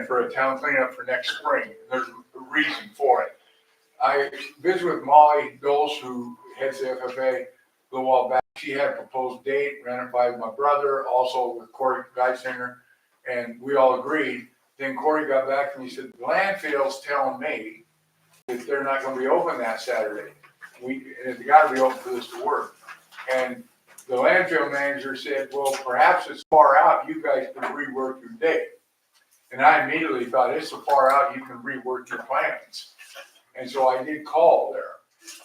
plan for a town cleanup for next spring. There's a reason for it. I visited with Molly Dulce, who heads the FFA, a little while back. She had a proposed date, ran it by my brother, also with Corey Geisinger, and we all agreed. Then Corey got back to me and said, the landfill's telling me that they're not gonna be open that Saturday. It's gotta be open for this to work. And the landfill manager said, well, perhaps it's far out, you guys can rework your date. And I immediately thought, it's so far out, you can rework your plans. And so I did call there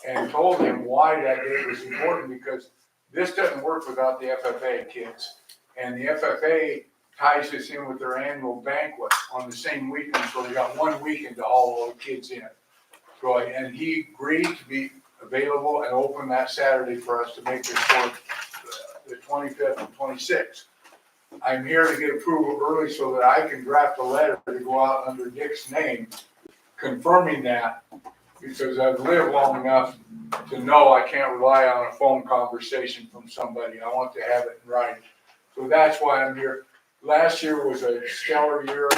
and told him why that date was important, because this doesn't work without the FFA kids. And the FFA ties this in with their annual banquet on the same weekend, so we got 1 weekend to haul all the kids in. So, and he agreed to be available and open that Saturday for us to make this work, the 25th and 26th. I'm here to get approval early so that I can draft a letter to go out under Dick's name, confirming that, because I've lived long enough to know I can't rely on a phone conversation from somebody. I want to have it in writing. So that's why I'm here. Last year was a stellar year.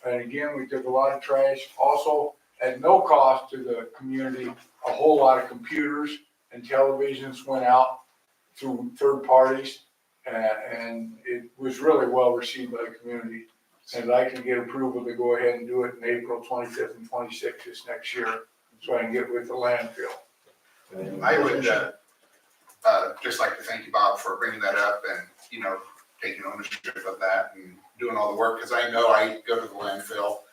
And again, we took a lot of trash. Also, at no cost to the community, a whole lot of computers and televisions went out through third parties. And it was really well received by the community. And I can get approval to go ahead and do it in April 25th and 26th this next year, so I can get with the landfill. I would just like to thank you, Bob, for bringing that up and, you know, taking ownership of that and doing all the work, because I know I go to the landfill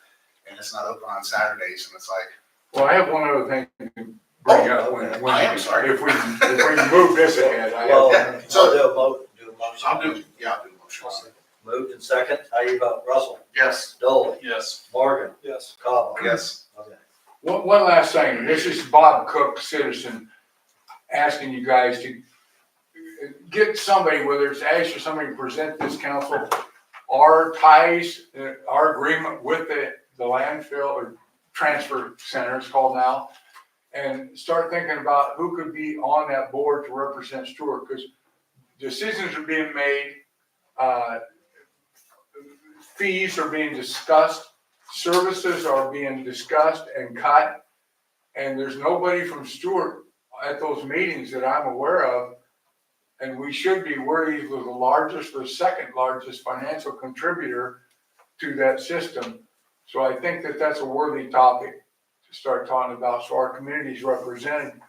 and it's not open on Saturdays, and it's like. Well, I have one other thing to bring up. I am sorry. If we move this ahead, So do a motion. I'll do a motion. Moved and second. How you vote? Russell? Yes. Dolly? Yes. Morgan? Yes. Cobble? Yes. Okay. One last thing. This is Bob Cook, citizen, asking you guys to get somebody, whether it's Ash or somebody, to present this council our ties, our agreement with the landfill or transfer center, it's called now, and start thinking about who could be on that board to represent Stuart, because decisions are being made, fees are being discussed, services are being discussed and cut, and there's nobody from Stuart at those meetings that I'm aware of. And we should be, we're either the largest or second largest financial contributor to that system. So I think that that's a worthy topic to start talking about. So our community's represented.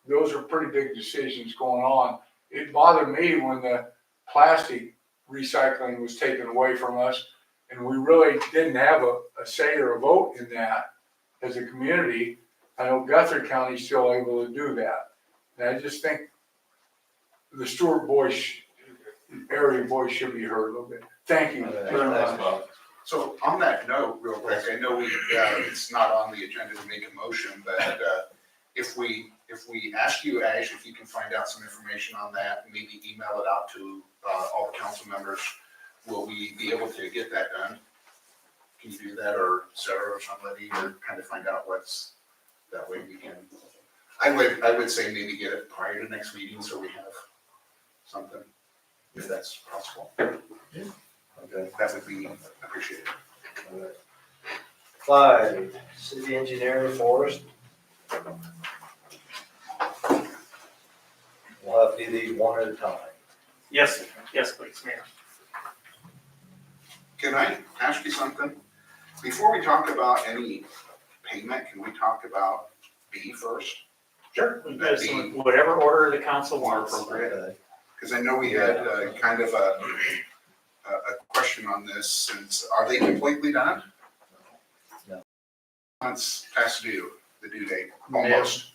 Those are pretty big decisions going on. It bothered me when the plastic recycling was taken away from us, and we really didn't have a say or a vote in that as a community. I know Guthrie County's still able to do that. And I just think the Stuart area voice should be heard a little bit. Thank you very much. So on that note, real quick, I know it's not on the agenda to make a motion, but if we ask you, Ash, if you can find out some information on that and maybe email it out to all the council members, will we be able to get that done? Can you do that, or Sarah or somebody, or kind of find out what's, that way we can, I would say maybe get it prior to next meeting so we have something, if that's possible. Okay. That would be appreciated. All right. 5, city engineer Forest. We'll have to do these one at a time. Yes, please, Mayor. Can I ask you something? Before we talk about any payment, can we talk about B first? Sure. Whatever order the council wants. Okay. Because I know we had kind of a question on this, since, are they completely done? No. Months past due, the due date, almost.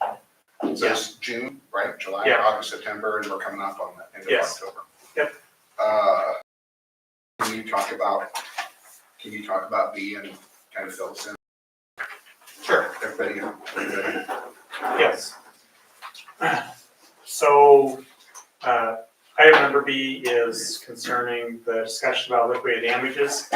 It says June, right, July, Yeah. August, September, and we're coming up on the end of Yes. October. Yep. Can you talk about B and kind of fill us in? Sure. Everybody? Yes. So, item number B is concerning the discussion about liquidated damages.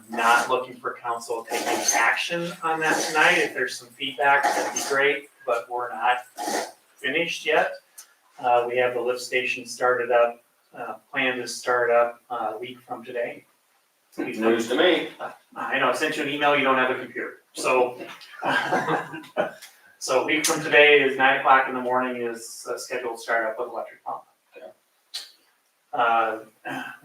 Not looking for council taking action on that tonight. If there's some feedback, that'd be great, but we're not finished yet. We have the lift station started up, planned to start up a week from today. News to me. I know, I sent you an email, you don't have a computer, so. So a week from today is 9 o'clock in the morning is a scheduled startup of electric pump.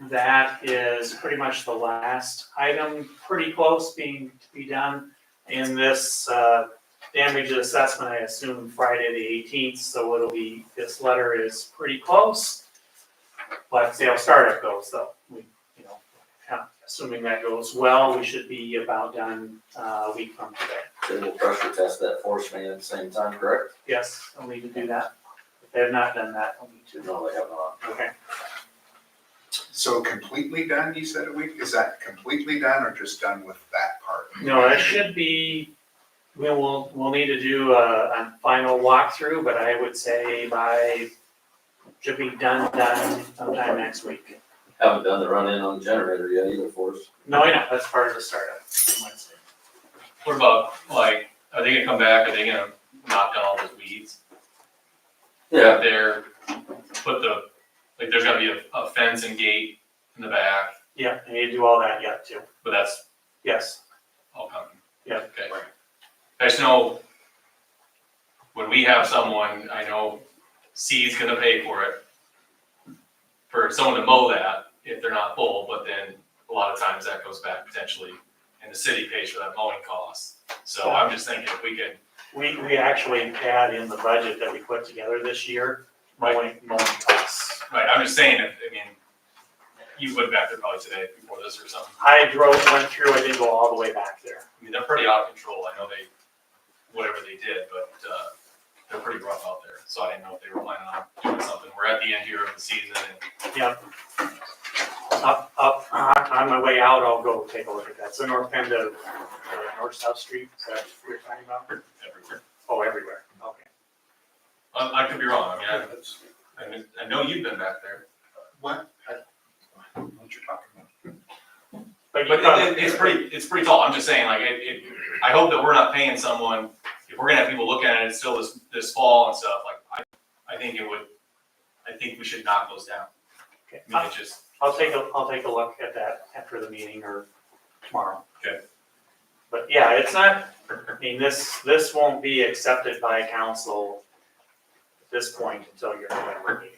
That is pretty much the last item, pretty close to be done. In this, damage assessment, I assume Friday the 18th, so it'll be, this letter is pretty close. Let's see how startup goes though. You know, assuming that goes well, we should be about done a week from today. They will pressure test that force main at the same time, correct? Yes, I'll need to do that. If they have not done that, I'll need to. No, they have not. Okay. So completely done, you said a week? Is that completely done or just done with that part? No, that should be, we'll need to do a final walkthrough, but I would say should be done sometime next week. Haven't done the run-in on the generator yet either for us. No, I know, that's part of the startup on Wednesday. What about, like, are they gonna come back, are they gonna knock down all those weeds? Yeah, There, there's gotta be a fence and gate in the back, Yeah, I need to do all that yet too. but that's Yes, all coming. Yeah. Okay. I just know, when we have someone, I know C's gonna pay for it, for someone to mow that, if they're not full, but then a lot of times that goes back potentially, and the city pays for that mowing cost. So I'm just thinking if we could, we actually had in the budget that we put together this year, mowing costs. right, I'm just saying, I mean, you went back there probably today before this or something. I went through, I didn't go all the way back there. I mean, they're pretty out of control. I know whatever they did, but they're pretty rough out there. So I didn't know if they were planning on doing something. We're at the end here of the season and Yep. Up, on my way out, I'll go take a look at that. So north end of North South Street, is that what you're talking about? everywhere. Oh, everywhere, okay. I could be wrong. I mean, I know you've been back there. What? What you're talking about? But But it's pretty tall. I'm just saying, like, I hope that we're not paying someone, if we're gonna have people look at it still this fall and stuff, like, I think we should knock those down. Okay. I mean, it just, I'll take a look at that after the meeting or tomorrow. Okay. But yeah, it's not, I mean, this won't be accepted by council at this point until your November meeting.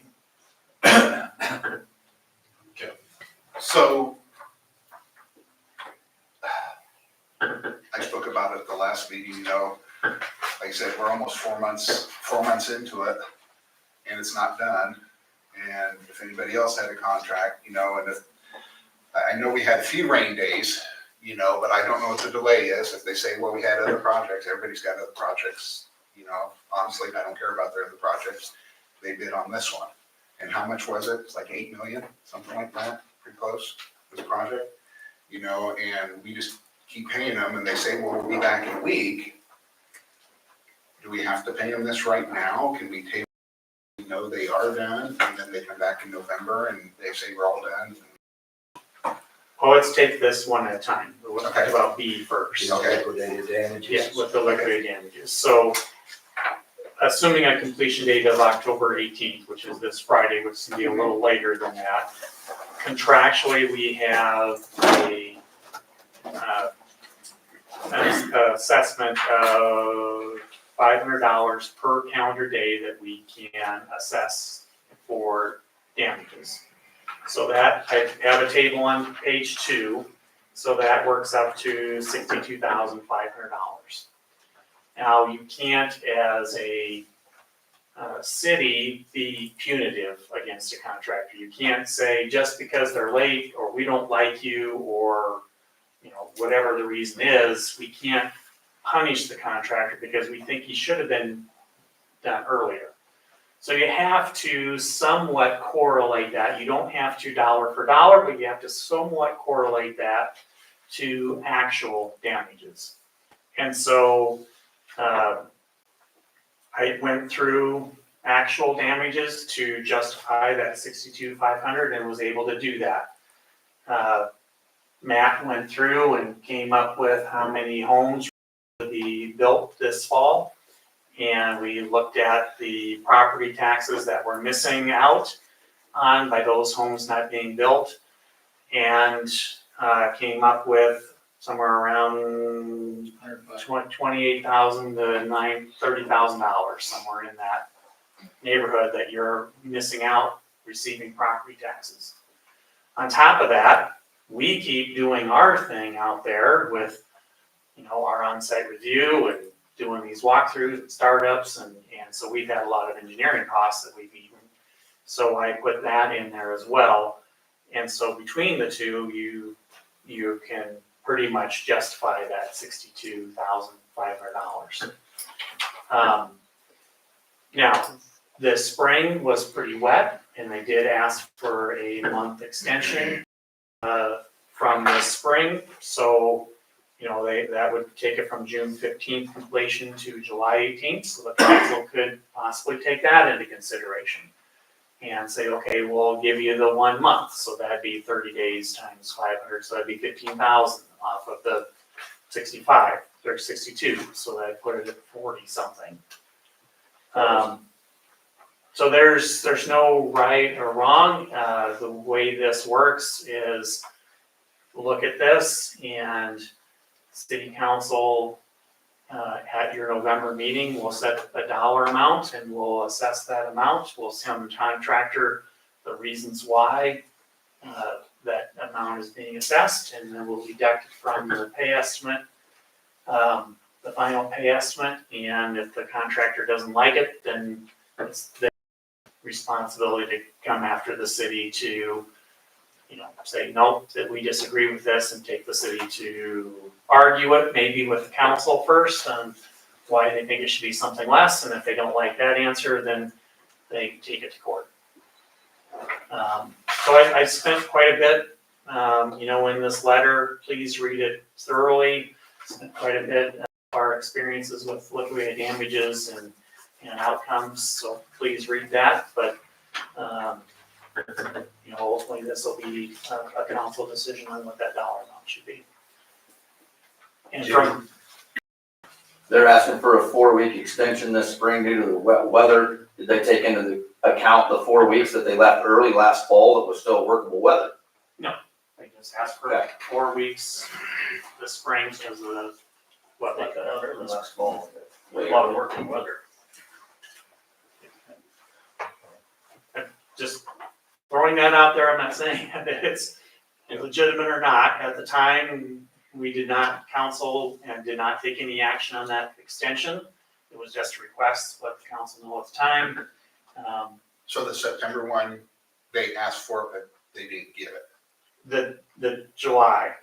So I spoke about it at the last meeting, you know, like I said, we're almost 4 months into it and it's not done. And if anybody else had a contract, you know, and if, I know we had a few rain days, you know, but I don't know what the delay is. If they say, well, we had other projects, everybody's got other projects, you know, honestly, I don't care about their other projects. They bid on this one. And how much was it? It's like 8 million, something like that, pretty close, this project. You know, and we just keep paying them and they say, well, we'll be back in a week. Do we have to pay them this right now? Can we take, you know, they are done and then they come back in November and they say we're all done? Well, let's take this one at a time. We'll talk Okay. about B first. Okay. Liquidated damages. Yes, with the liquidated damages. So assuming a completion date of October 18th, which is this Friday, which is gonna be a little later than that. Contractually, we have an assessment of $500 per calendar day that we can assess for damages. So that, I have a table on page 2, so that works up to $62,500. Now, you can't, as a city, be punitive against a contractor. You can't say just because they're late, or we don't like you, or, you know, whatever the reason is, we can't punish the contractor because we think he should have been done earlier. So you have to somewhat correlate that. You don't have to dollar for dollar, but you have to somewhat correlate that to actual damages. And so I went through actual damages to justify that $62,500 and was able to do that. Matt went through and came up with how many homes would be built this fall. And we looked at the property taxes that were missing out on by those homes not being built, and came up with somewhere around $28,000 to $30,000, somewhere in that neighborhood that you're missing out receiving property taxes. On top of that, we keep doing our thing out there with, our on-site review and doing these walkthroughs and startups, and so we've had a lot of engineering costs that we've eaten. So I put that in there as well. And so between the two, you can pretty much justify that $62,500. Now, this spring was pretty wet, and they did ask for a month extension from this spring. So, that would take it from June 15th completion to July 18th. So the council could possibly take that into consideration and say, okay, we'll give you the 1 month. So that'd be 30 days times 500. So that'd be 15,000 off of the 65 or 62. So that'd put it at 40 something. So there's no right or wrong. The way this works is look at this, and city council at your November meeting will set a dollar amount, and we'll assess that amount. We'll send the contractor the reasons why that amount is being assessed, and then we'll deduct it from the pay estimate, the final pay estimate. And if the contractor doesn't like it, then it's their responsibility to come after the city to, say, no, that we disagree with this, and take the city to argue it, maybe with the council first on why they think it should be something less. And if they don't like that answer, then they take it to court. So I spent quite a bit, in this letter. Please read it thoroughly. Spent quite a bit of our experiences with liquidated damages and outcomes. So please read that. But hopefully this will be a council decision on what that dollar amount should be. And from They're asking for a 4-week extension this spring due to the wet weather. Did they take into the account the 4 weeks that they left early last fall that was still workable weather? they just asked for 4 weeks this spring because of the Last fall. A lot of working weather. Just throwing that out there. I'm not saying that it's legitimate or not. At the time, we did not counsel and did not take any action on that extension. It was just a request, let the council know at the time. So the September one, they asked for it, but they didn't give it. The July,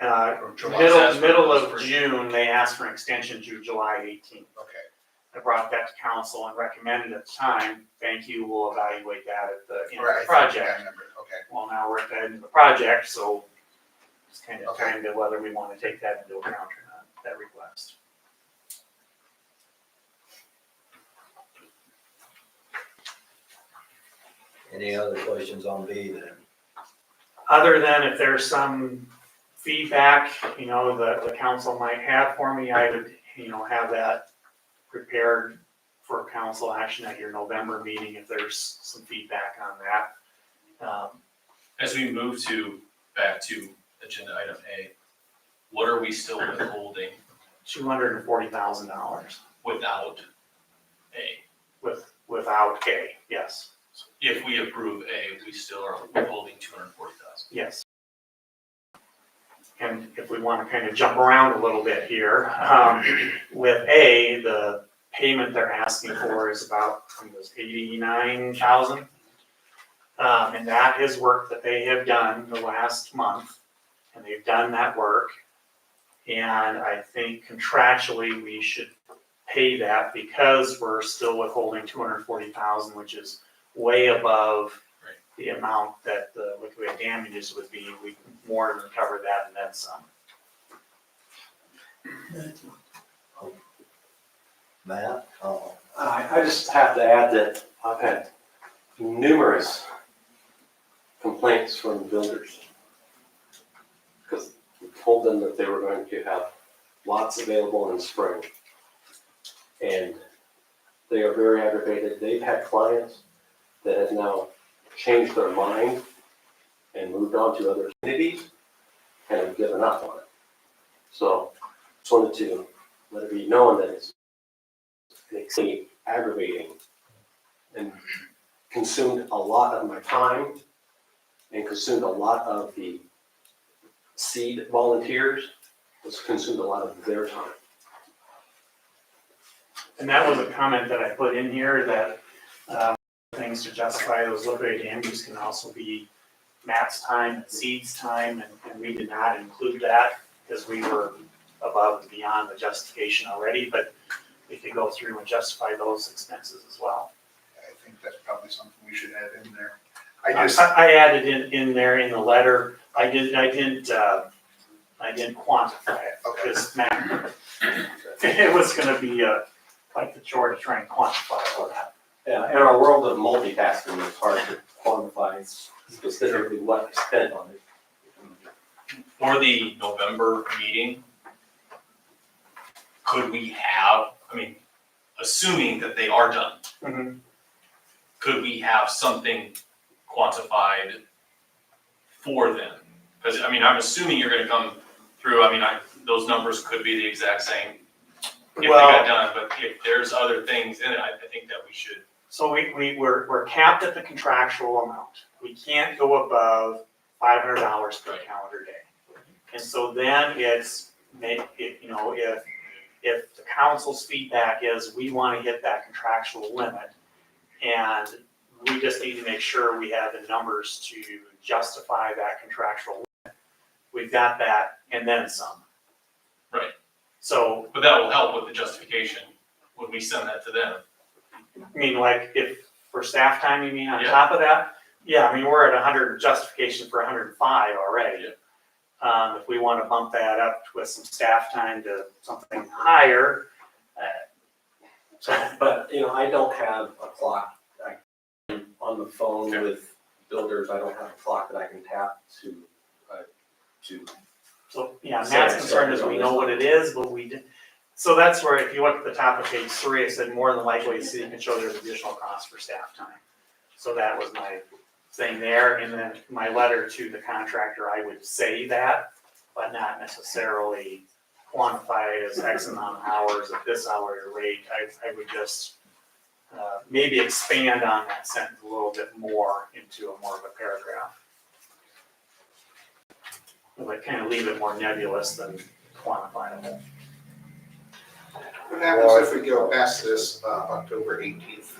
Or July. middle of June, they asked for an extension to July 18th. Okay, I brought that to council and recommended at the time, thank you, we'll evaluate that at the end of right, the I think I project. remember, okay. Well, now we're at the end of the project, so it's kind of Okay. time to whether we want to take that into account or not, that request. Any other questions on B then? Other than if there's some feedback, the council might have for me, I would, have that prepared for council action at your November meeting if there's some feedback on that. As we move back to agenda item A, what are we still withholding $240,000 without A? without A, yes, If we approve A, we still are withholding 240,000. yes. And if we want to kind of jump around a little bit here, with A, the payment they're asking for is about, I think it was 89,000. And that is work that they have done the last month, and they've done that work. And I think contractually we should pay that because we're still withholding 240,000, which is way above the amount that the liquidated damages would be. We more than cover that and then some. Matt? I just have to add that I've had numerous complaints from builders. Because we told them that they were going to have lots available in spring. And they are very aggravated. They've had clients that have now changed their mind and moved on to other communities and have given up on it. Just wanted to let it be known that it's extremely aggravating and consumed a lot of my time and consumed a lot of the seed volunteers, it's consumed a lot of their time. And that was a comment that I put in here that, things to justify those liquidated damages can also be Matt's time and Seed's time, and we did not include that because we were above and beyond the justification already, but we could go through and justify those expenses as well. I think that's probably something we should add in there. I added in there in the letter, I didn't quantify it, Okay. because Matt, it was gonna be quite the chore to try and quantify all that. Yeah, in our world of multitasking, it's hard to quantify specifically what I spent on it. For the November meeting, could we have, I mean, assuming that they are done, Mhm. could we have something quantified for them? Because, I mean, I'm assuming you're gonna come through, I mean, those numbers could be the exact same if they Well- got done, but if there's other things in it, I think that we should. So we're capped at the contractual amount. We can't go above $500 per Right. calendar day. And so then it's, if the council's feedback is we want to hit that contractual limit, and we just need to make sure we have the numbers to justify that contractual limit, we've got that and then some. Right. So, But that will help with the justification when we send that to them. I mean, like, if, for staff time, you mean on Yeah. top of that? Yeah, I mean, we're at 100, justification for 105 already. If we want to bump that up with some staff time to something higher, But, I don't have a clock. On the phone Okay. with builders, I don't have a clock that I can tap to. so, yeah, So- Matt's concern is we know what it is, but we did. So that's where, if you look at the top of page 3, it said more than likely the city can show there's additional costs for staff time. So that was my thing there, and then my letter to the contractor, I would say that, but not necessarily quantify it as X amount of hours at this hourly rate. I would just maybe expand on that sentence a little bit more into a more of a paragraph. Like kind of leave it more nebulous than quantifiable. What happens if we go past this, October 18th?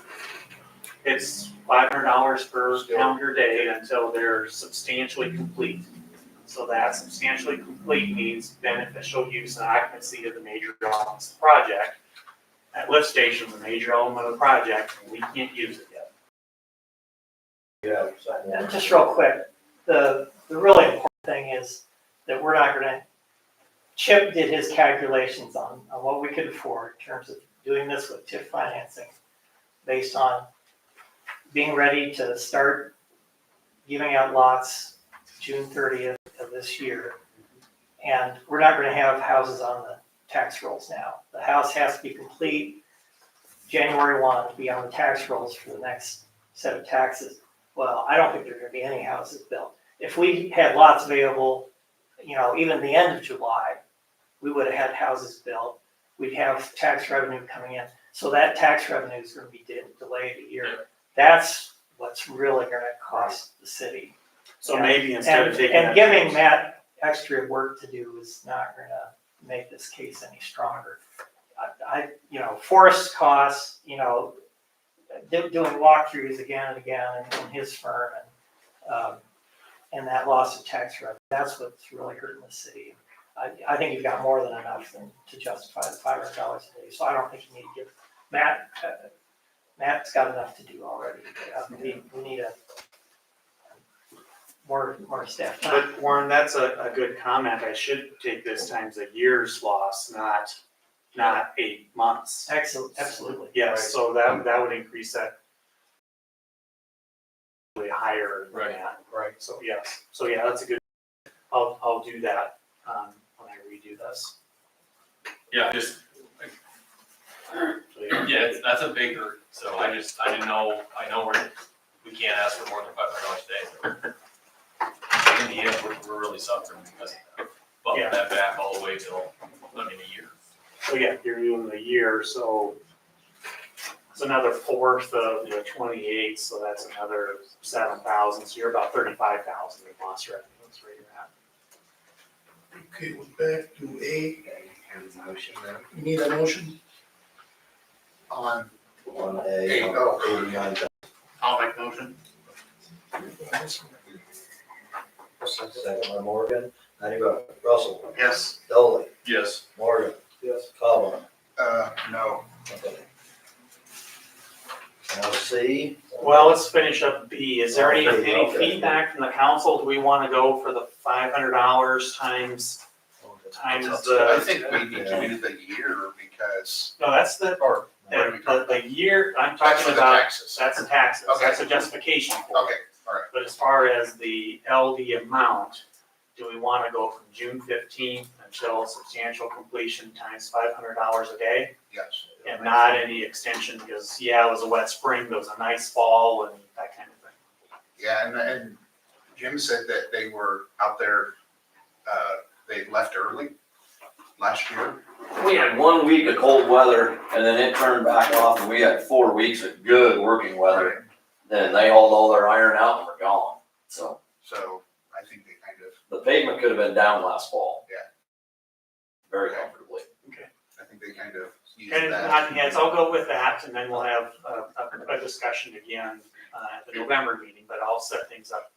It's $500 per Still. calendar day until they're substantially complete. So that substantially complete means beneficial use and occupancy of the major elements of the project. That lift station's a major element of the project, and we can't use it yet. Yeah, And just real quick, the really important thing is that we're not gonna, Chip did his calculations on what we could afford in terms of doing this with TIF financing, based on being ready to start giving out lots June 30th of this year. And we're not gonna have houses on the tax rolls now. The house has to be complete January 1 to be on the tax rolls for the next set of taxes. Well, I don't think there are gonna be any houses built. If we had lots available, even the end of July, we would have had houses built. We'd have tax revenue coming in. So that tax revenue is gonna be delayed a year. That's what's really gonna cost the city. So maybe instead of taking. And giving Matt extra work to do is not gonna make this case any stronger. Forest costs, doing walkthroughs again and again in his firm, and that loss of tax revenue, that's what's really hurting the city. I think you've got more than enough to justify the $500 a day, so I don't think you need to give, Matt's got enough to do already. We need more staff time. But Warren, that's a good comment. I should take this times a year's loss, not 8 months. Excellent, absolutely. Yes, so that would increase that way higher than that. Right. So yes, that's a good, I'll do that, when I redo this. Yeah, just, So, yeah. yeah, that's a bigger, so I didn't know, I know we can't ask for more than $500 a day. In the end, we're really suffering because of that. Bump Yeah. that back all the way till, a year. so yeah, you're doing the year, so it's another fourth of the 28, so that's another 7,000, so you're about 35,000 in lost revenue, that's where you're at. Okay, we're back to A. Motion then. You need a motion? On, On A, A, oh. 89,000. I'll make motion. Second by Morgan. How do you vote? Russell? Yes. Dolly? Yes. Morgan? Yes. Cobble? no, Okay. Now C. Well, let's finish up B. Is there any, Oh, B, any okay. feedback from the council? Do we want to go for the $500 times I the, think we need to do the year because, no, that's the, or what are we talking the year, I'm That's talking for the about, taxes. that's the taxes, Okay. that's a justification for it. Okay, all right, But as far as the LD amount, do we want to go from June 15th until substantial completion times $500 a day? yes. And not any extension, because yeah, it was a wet spring, but it was a nice fall and that kind of thing. Yeah, and Jim said that they were out there, they left early last year. We had 1 week of cold weather and then it turned back off and we had 4 weeks of good working weather. Then they hauled all their iron out and were gone. So So I think they kind of, the pavement could have been down last fall. Yeah. Very comfortably. I think they kind of used And that. yes, I'll go with that, and then we'll have a discussion again at the November meeting, but I'll set things up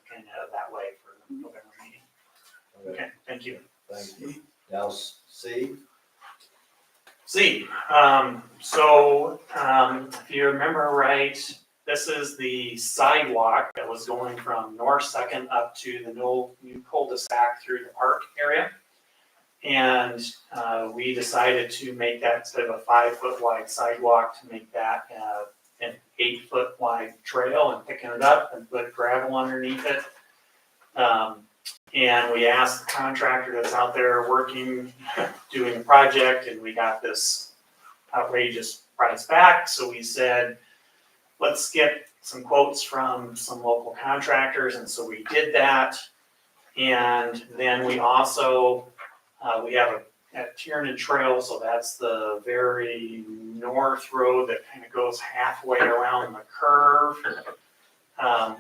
kind of that way for the November meeting. Okay, thank you. Thank you. Now C. C, if you remember right, this is the sidewalk that was going from North Second up to the new cul-de-sac through the park area. And we decided to make that, instead of a 5-foot wide sidewalk, to make that an 8-foot wide trail and picking it up and put gravel underneath it. And we asked the contractor that's out there working, doing the project, and we got this outrageous price back. So we said, let's get some quotes from some local contractors, and so we did that. And then we also, we have a Tiernan Trail, so that's the very north road that kind of goes halfway around the curve. So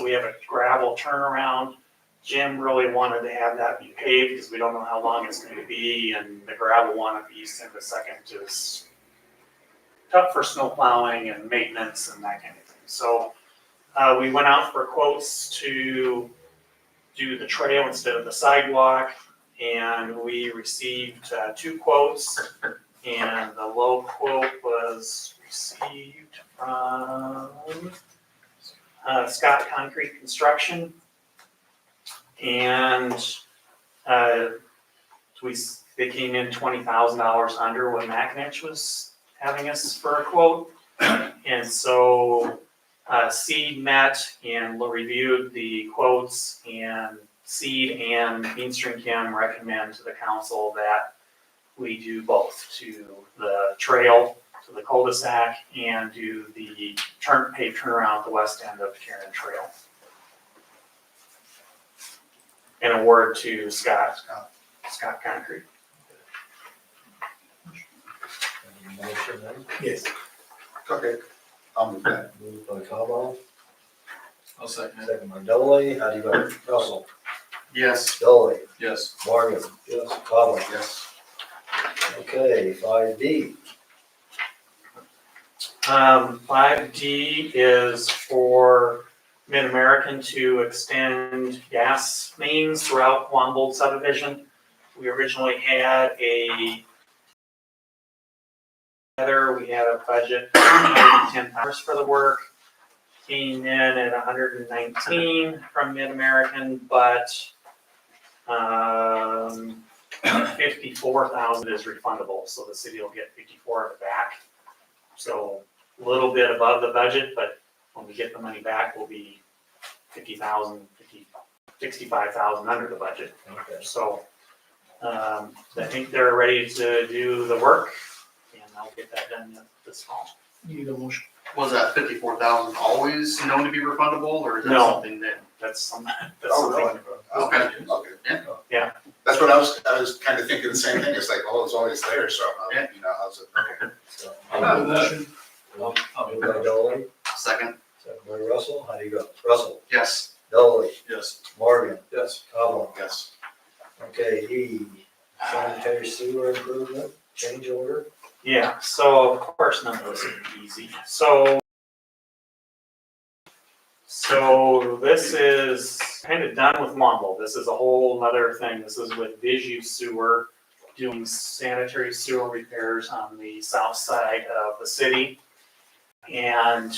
we have a gravel turnaround. Jim really wanted to have that be paved because we don't know how long it's going to be, and the gravel one at the east end of Second is tough for snow plowing and maintenance and that kind of thing. So we went out for quotes to do the trail instead of the sidewalk, and we received 2 quotes, and the low quote was received from Scott Concrete Construction. And they came in $20,000 under what Macinich was having us for a quote. And so Seed met and reviewed the quotes, and Seed and Mainstream Chem recommend to the council that we do both, to the trail, to the cul-de-sac, and do the paved turnaround at the west end of Tiernan Trail. And award to Scott Concrete. Motion then. Yes. Okay, I'll move that. Moved by Cobble, I'll second it. second by Dolly. How do you vote? Russell? Yes. Dolly? Yes. Morgan? Yes. Cobble? Yes. Okay, 5D. 5D is for Mid-American to extend gas mains throughout Wambold subdivision. We originally had we had a budget of $110 for the work. Came in at 119 from Mid-American, but 54,000 is refundable, so the city will get 54 of it back. So a little bit above the budget, but when we get the money back, we'll be 65,000 under the budget. Okay. So I think they're ready to do the work, and I'll get that done this fall. You need a motion. Was that 54,000 always known to be refundable, or is that No. something that? That's something. Oh, really? Okay. Okay. Yeah, That's what I was kind of thinking the same thing. It's like, oh, it's always there, so, you know, how's it, okay. So, Motion. moved by Dolly, Second. second by Russell, how do you go? Russell, Yes. Dolly, Yes. Morgan, Yes. Cobble. Yes. Okay, E, sanitary sewer improvement, change order. Yeah, so of course none of this is easy. So this is kind of done with Mumble. This is a whole nother thing. This is with Visu Sewer doing sanitary sewer repairs on the south side of the city. And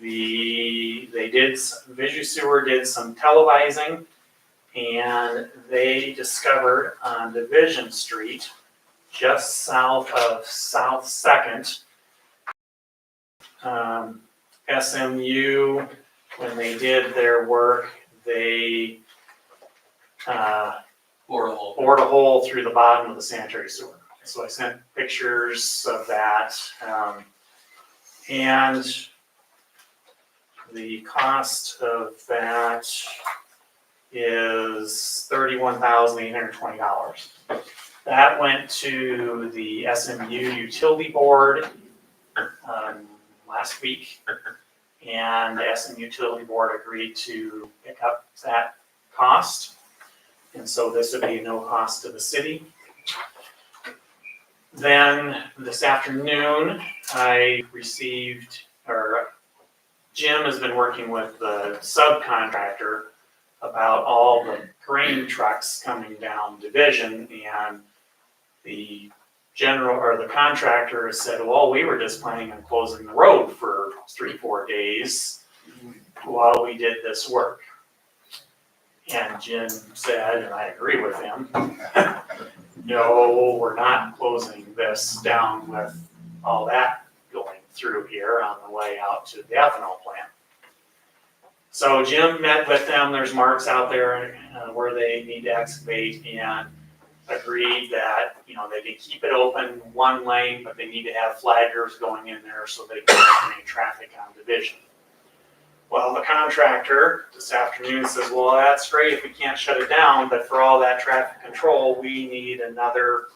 Visu Sewer did some televising, and they discovered on Division Street, just south of South Second, SMU, when they did their work, they bored a hole through the bottom of the sanitary sewer. So I sent pictures of that. And the cost of that is $31,820. That went to the SMU Utility Board last week, and the SMU Utility Board agreed to pick up that cost. And so this would be no cost to the city. Then this afternoon, I received, or Jim has been working with the subcontractor about all the grain trucks coming down Division, and the the contractor has said, well, we were just planning on closing the road for 3-4 days while we did this work. And Jim said, and I agree with him, no, we're not closing this down with all that going through here on the way out to the ethanol plant. So Jim met with them, there's marks out there where they need to excavate, and agreed that, they can keep it open one lane, but they need to have flaggers going in there so they can eliminate traffic on Division. Well, the contractor this afternoon says, well, that's great if we can't shut it down, but for all that traffic control, we need another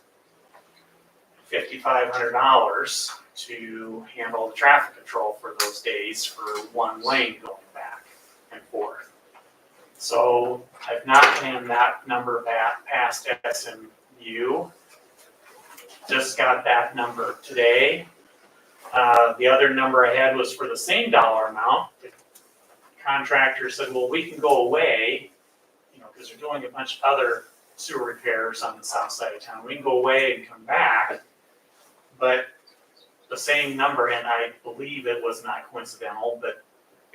$5,500 to handle the traffic control for those days for one lane going back and forth. So I've knocked him that number back past SMU. Just got that number today. The other number I had was for the same dollar amount. The contractor said, well, we can go away, because they're doing a bunch of other sewer repairs on the south side of town. We can go away and come back, but the same number, and I believe it was not coincidental, but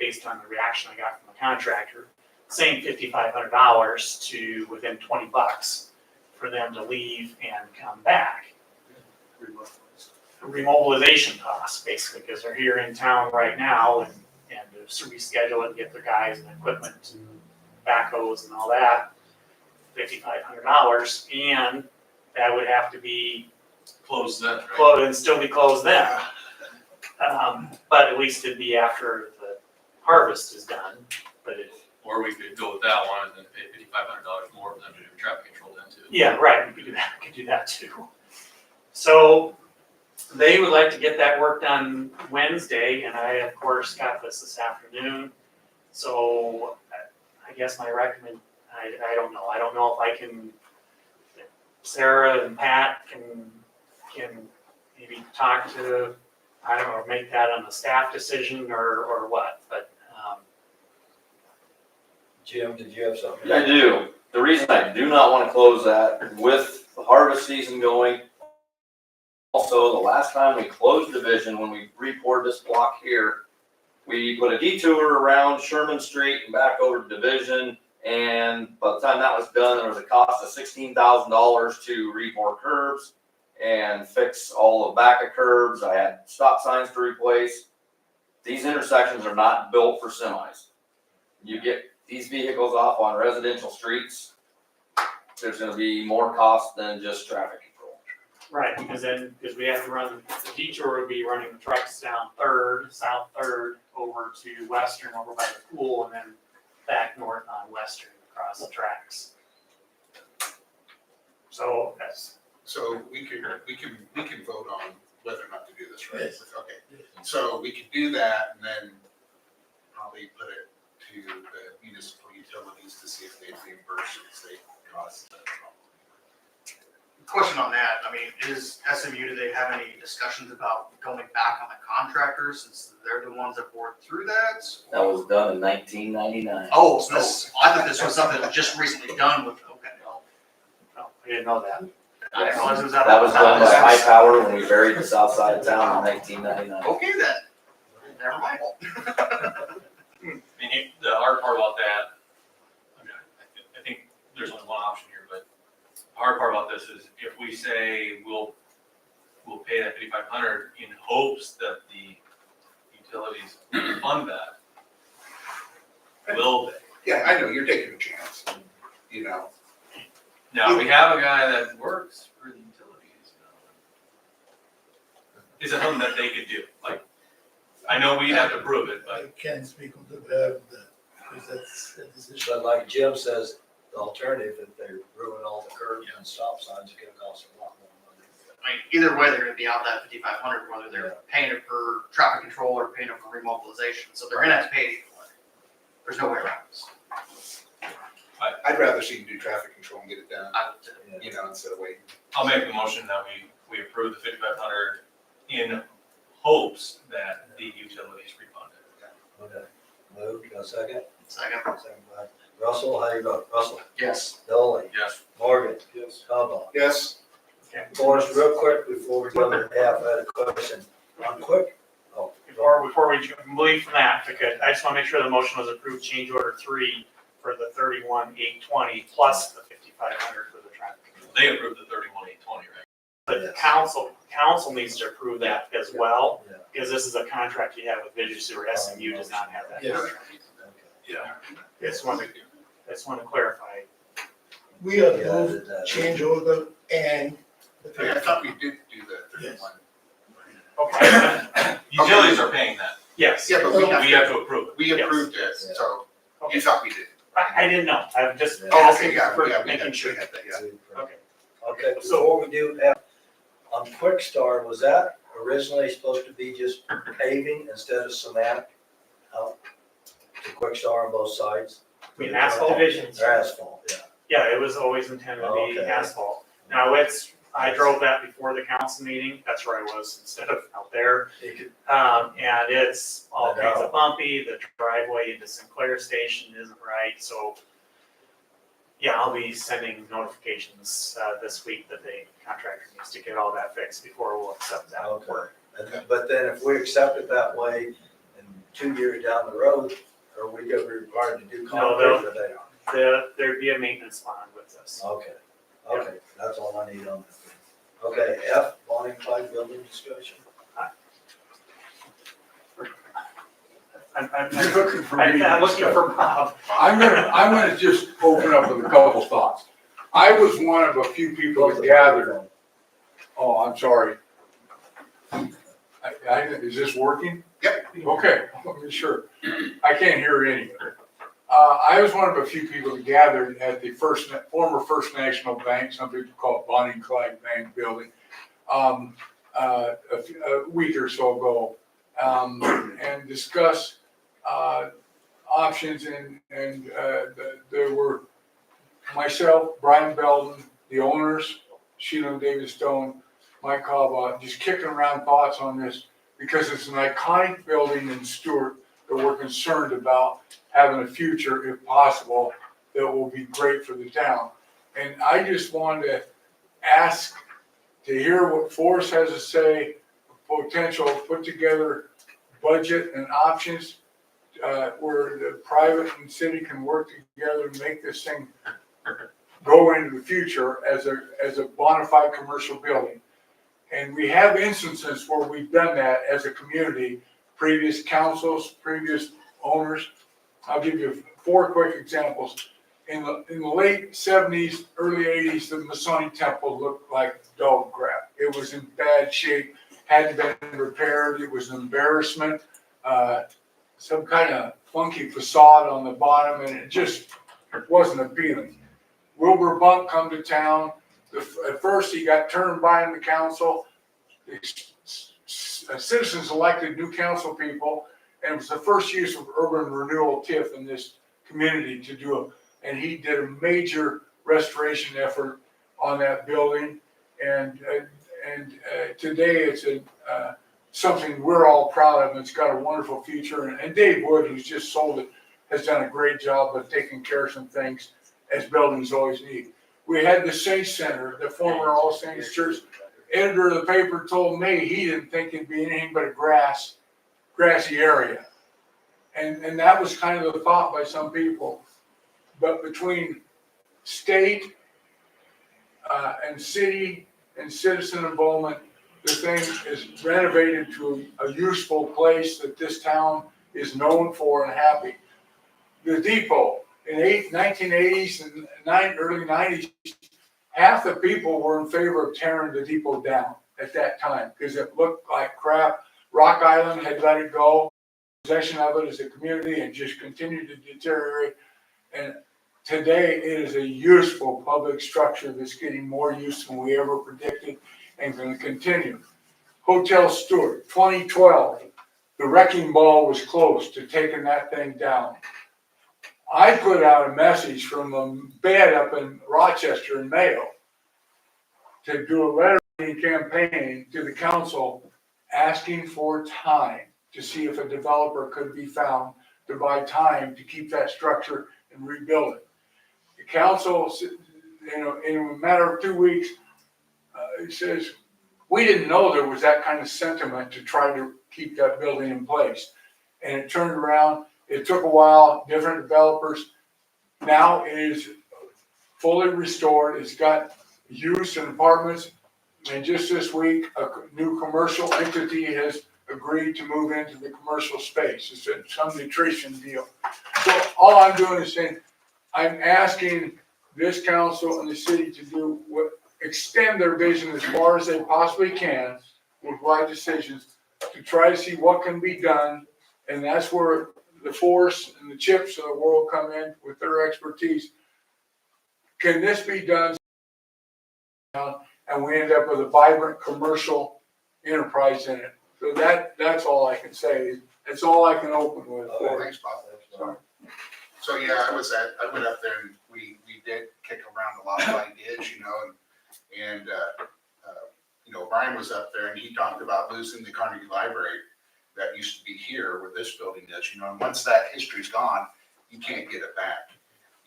based on the reaction I got from the contractor, same $5,500 to within $20 for them to leave and come back. Remobilization costs, basically, because they're here in town right now, and to reschedule it and get their guys and equipment and backhoes and all that, $5,500, and that would have to be Close then, right? closed and still be closed then. But at least it'd be after the harvest is done, but it. Or we could go with that one and then pay $5,500 more for them to do traffic control then too. Yeah, right, we could do that too. So they would like to get that work done Wednesday, and I, of course, got this afternoon. So I guess my I don't know. I don't know if I can, Sarah and Pat can maybe talk to, I don't know, make that on a staff decision or what, but, Jim, did you have something? I do. The reason I do not want to close that, with the harvest season going, also, the last time we closed Division, when we repoured this block here, we put a detour around Sherman Street and back over to Division, and by the time that was done, there was a cost of $16,000 to rebore curbs and fix all the back of curbs. I had stop signs to replace. These intersections are not built for semis. You get these vehicles off on residential streets, there's gonna be more cost than just traffic control. right, because we have to run, the detour would be running the trucks down South Third, over to Western, over by the pool, and then back north on Western across the tracks. So that's, So we can vote on whether or not to do this, right? Yes. Okay, so we could do that and then probably put it to the municipal utilities to see if they reimburse state costs. Question on that, I mean, is SMU, do they have any discussions about going back on the contractors since they're the ones that worked through that? That was done in 1999. Oh, so this, I thought this was something that was just recently done with, okay. no, I didn't know that. I didn't realize it was That was done by High Power when we buried the south side of town in 1999. Okay then, never mind. And the hard part about that, I mean, I think there's only one option here, but the hard part about this is if we say we'll pay that 5,500 in hopes that the utilities fund that, will they? Yeah, I know, you're taking a chance, you know. Now, we have a guy that works for the utilities, Is it something that they could do? Like, I know we'd have to prove it, I but can't speak on the behalf of that, because that's a decision. But like Jim says, the alternative, if they ruin all the curbs and stop signs, it's gonna cost a lot more money. I mean, either way, they're gonna be out that 5,500, whether they're paying it for traffic control or paying it for remobilization, so they're gonna have to pay it either way. There's no way around this. I'd rather see you do traffic control and get it done, I would say. you know, instead of waiting. I'll make the motion that we approve the 5,500 in hopes that the utilities refund it. Okay, moved, got a second? Second. Second by Russell, how you vote? Russell? Yes. Dolly? Yes. Morgan? Yes. Cobal? Yes, Forrest, real quick, before we go to F, I had a question. On quick, oh, Before we leave from that, if I could, I just want to make sure the motion was approved, change order 3 for the 31,820 plus the 5,500 for the traffic control. They approved the 31,820, right? But Yes. council needs to approve that as well, yeah, because this is a contract you have with Visual Sewer. SMU does not have that Yes. contract. okay. Yeah. I just want to clarify. We Yeah, approved that- change order and the I thought we did do the Yes. 31. Okay. Utilities are paying that. Yes. Yeah, but we have We to, have to approve it. we Yes. approved it, so Okay. you thought we did. I didn't know. I'm just Oh, okay, asking yeah, for yeah, we making had- sure. we had that, yeah. Okay. Okay, before we do F, on Quick Start, was that originally supposed to be just paving instead of cement? Out to Quick Start on both sides? I mean, asphalt divisions. Or asphalt, yeah. Yeah, it was always intended to be Okay. asphalt. Now I drove that before the council meeting. That's where I was instead of out there. You could- And it's all I know. kinds of bumpy. The driveway into Sinclair Station isn't right. So, yeah, I'll be sending notifications this week that the contractor needs to get all that fixed before we'll accept that Okay. work. But then if we accept it that way, and 2 years down the road, are we gonna be required to do No, concrete or they are? There'd be a maintenance bond with this. Okay, okay, that's all I need on that. Okay, F, Bonnie Clyde building discussion. I'm You're looking for me. I'm looking for Bob. I'm gonna just open up with a couple thoughts. I was one of a few people that gathered. Oh, I'm sorry. Is this working? Yep. Okay, let me sure. I can't hear any of it. I was one of a few people that gathered at the former First National Bank, some people call it Bonnie and Clyde Bank building, a week or so ago, and discuss options and there were myself, Brian Belden, the owners, Sheila Davis Stone, Mike Cobot, just kicking around thoughts on this because it's an iconic building in Stuart that we're concerned about having a future, if possible, that will be great for the town. And I just wanted to ask to hear what Forrest has to say, potential put together budget and options where the private and city can work together and make this thing go into the future as a bona fide commercial building. And we have instances where we've done that as a community, previous councils, previous owners. I'll give you 4 quick examples. In the late 70s, early 80s, the Masonic Temple looked like dog crap. It was in bad shape, hadn't been repaired. It was an embarrassment. Some kind of funky facade on the bottom, and it just wasn't appealing. Wilbur Bunk come to town, At first, he got turned by in the council. Citizens elected new council people, and it was the first use of urban renewal TIF in this community to do it. And he did a major restoration effort on that building. And today it's something we're all proud of, and it's got a wonderful future. And Dave Wood, who's just sold it, has done a great job of taking care of some things as buildings always need. We had the Saints Center, the former All Saints Church. Editor of the paper told me he didn't think it'd be anything but a grassy area. And that was kind of the thought by some people. But between state and city and citizen involvement, the thing is renovated to a useful place that this town is known for and happy. The depot in 1980s and early 90s, half the people were in favor of tearing the depot down at that time because it looked like crap. Rock Island had let it go, possession of it as a community, and just continued to deteriorate. And today it is a useful public structure that's getting more use than we ever predicted and going to continue. Hotel Stuart, 2012, the wrecking ball was close to taking that thing down. I put out a message from a bed up in Rochester in Mayo to do a letter campaign to the council asking for time to see if a developer could be found to buy time to keep that structure and rebuild it. The council, in a matter of 2 weeks, it says, we didn't know there was that kind of sentiment to try to keep that building in place. And it turned around. It took a while, different developers. Now it is fully restored. It's got use and apartments. And just this week, a new commercial entity has agreed to move into the commercial space. It's some nutrition deal. So all I'm doing is saying, I'm asking this council and the city to do extend their vision as far as they possibly can with right decisions to try to see what can be done. And that's where the force and the chips of the world come in with their expertise. Can this be done? And we end up with a vibrant commercial enterprise in it. So that's all I can say. That's all I can open with. Thanks, Bob. So yeah, I went up there and we did kick around a lot of ideas, and Brian was up there and he talked about losing the Carnegie Library that used to be here where this building is, and once that history's gone, you can't get it back,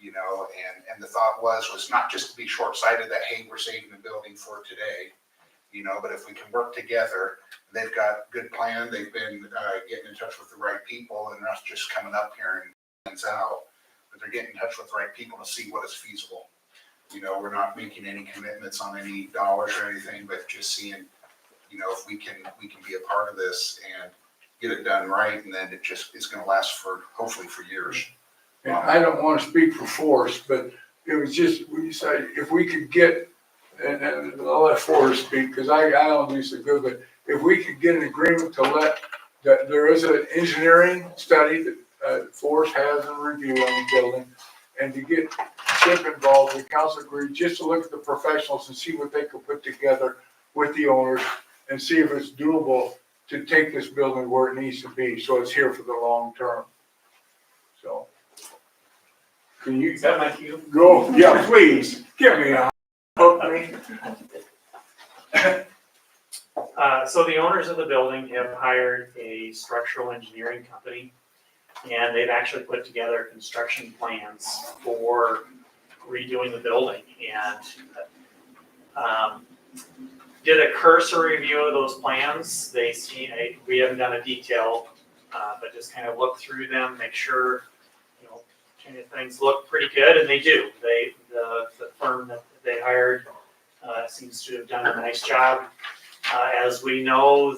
and the thought was not just to be short-sighted that, hey, we're saving the building for today, but if we can work together, they've got good plan, they've been getting in touch with the right people and not just coming up here and plans out, but they're getting in touch with the right people to see what is feasible. We're not making any commitments on any dollars or anything, but just seeing, if we can be a part of this and get it done right, and then it's going to last hopefully for years. And I don't want to speak for Forrest, but it was just, we decided if we could get, and I'll let Forrest speak because I don't do so good, but if we could get an agreement to let, that there is an engineering study that Forrest has in review on the building, and to get Chip involved, the council agreed just to look at the professionals and see what they could put together with the owners and see if it's doable to take this building where it needs to be, so it's here for the long term. So, can you Is that my cue? go? Yeah, please, give me a opening. So the owners of the building have hired a structural engineering company, and they've actually put together construction plans for redoing the building, and did a cursory review of those plans. We haven't done a detail, but just kind of look through them, make sure, kind of things look pretty good, and they do. The firm that they hired seems to have done a nice job. As we know,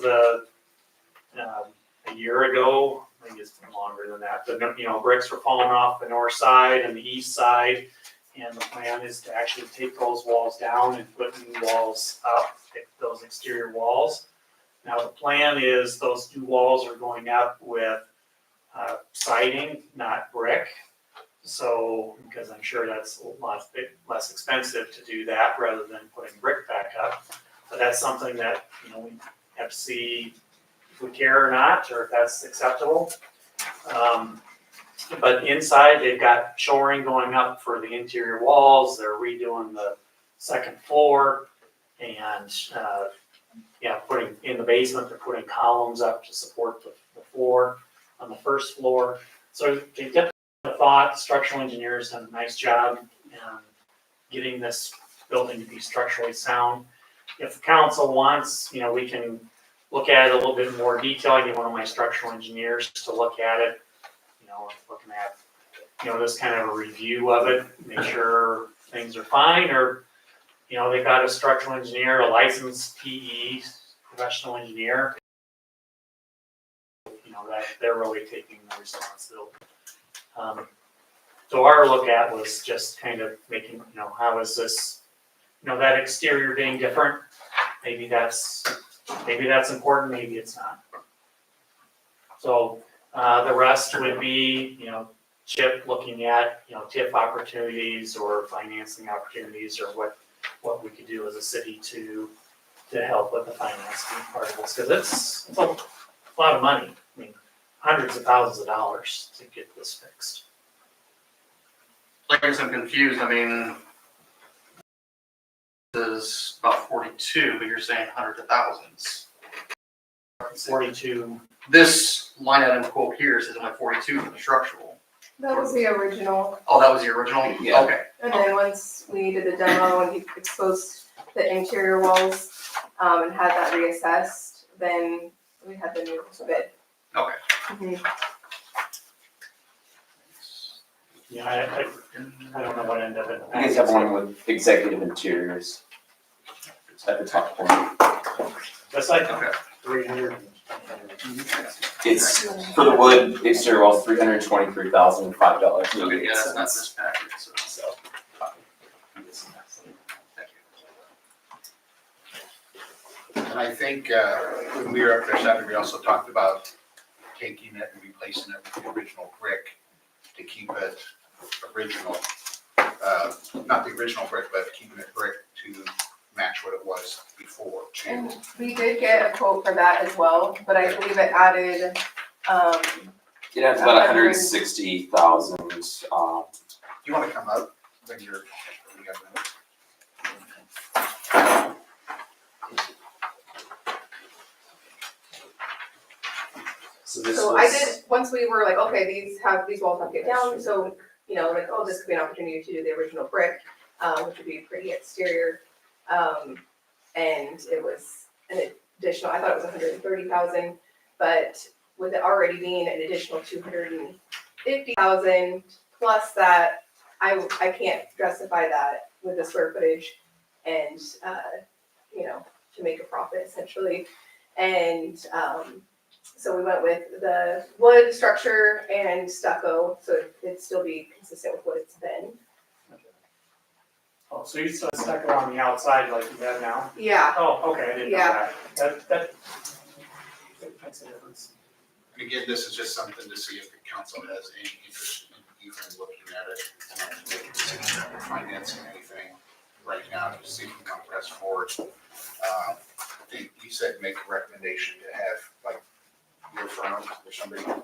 a year ago, I think it's been longer than that, but bricks were falling off the north side and the east side, and the plan is to actually take those walls down and put new walls up, those exterior walls. Now the plan is those new walls are going up with siding, not brick. So, because I'm sure that's a lot less expensive to do that rather than putting brick back up. But that's something that, we have to see if we care or not, or if that's acceptable. But inside, they've got shoring going up for the interior walls, they're redoing the second floor, and, putting, in the basement, they're putting columns up to support the floor on the first floor. So they get the thought, structural engineers done a nice job getting this building to be structurally sound. If the council wants, we can look at it a little bit more detail. I get one of my structural engineers to look at it. Looking at, this kind of a review of it, make sure things are fine, or, they've got a structural engineer, a licensed PE, professional engineer, that they're really taking the responsibility. So our look at was just kind of making, how is this, that exterior being different? Maybe that's important, maybe it's not. So the rest would be, Chip looking at, TIF opportunities or financing opportunities, or what we could do as a city to help with the financing part of this, because it's a lot of money. I mean, hundreds of thousands of dollars to get this fixed. Like I guess I'm confused, I mean, this is about 42, but you're saying hundreds of thousands. 42. This line item quote here says only 42 for the structural. That was the original, Oh, that was the original? Yeah. Okay. and then once we did the demo and he exposed the interior walls, and had that reassessed, then we had the new bid. Okay. Mhm. Yeah, I don't know what ended up in the You guys have one with executive interiors at the top corner. That's like Okay. 300. It's, for the wood exterior walls, $323,005. Okay, yeah, that's not this package, so. Thank you. And I think, when we were up there Saturday, we also talked about taking it and replacing it with the original brick to keep it original. Not the original brick, but keeping it brick to match what it was before too. And we did get a quote for that as well, but I believe it added, It has about 160,000. Do you wanna come up when you're, when you got a minute? So this so I was, did, once we were like, okay, these walls have to get down, so, like, oh, this could be an opportunity to do the original brick, which would be pretty exterior. And it was an additional, I thought it was 130,000, but with it already being an additional 250,000 plus that, I can't justify that with the square footage and, to make a profit essentially. And, so we went with the wood structure and stucco, so it'd still be consistent with what it's been. Oh, so you still stuck it on the outside like you have now? Yeah, Oh, okay, I didn't know Yeah. that. That makes a difference. And again, this is just something to see if the council has any interest in even looking at it. It's not making a decision or financing anything right now, to see if we can press forward. I think you said make a recommendation to have like your firm or somebody go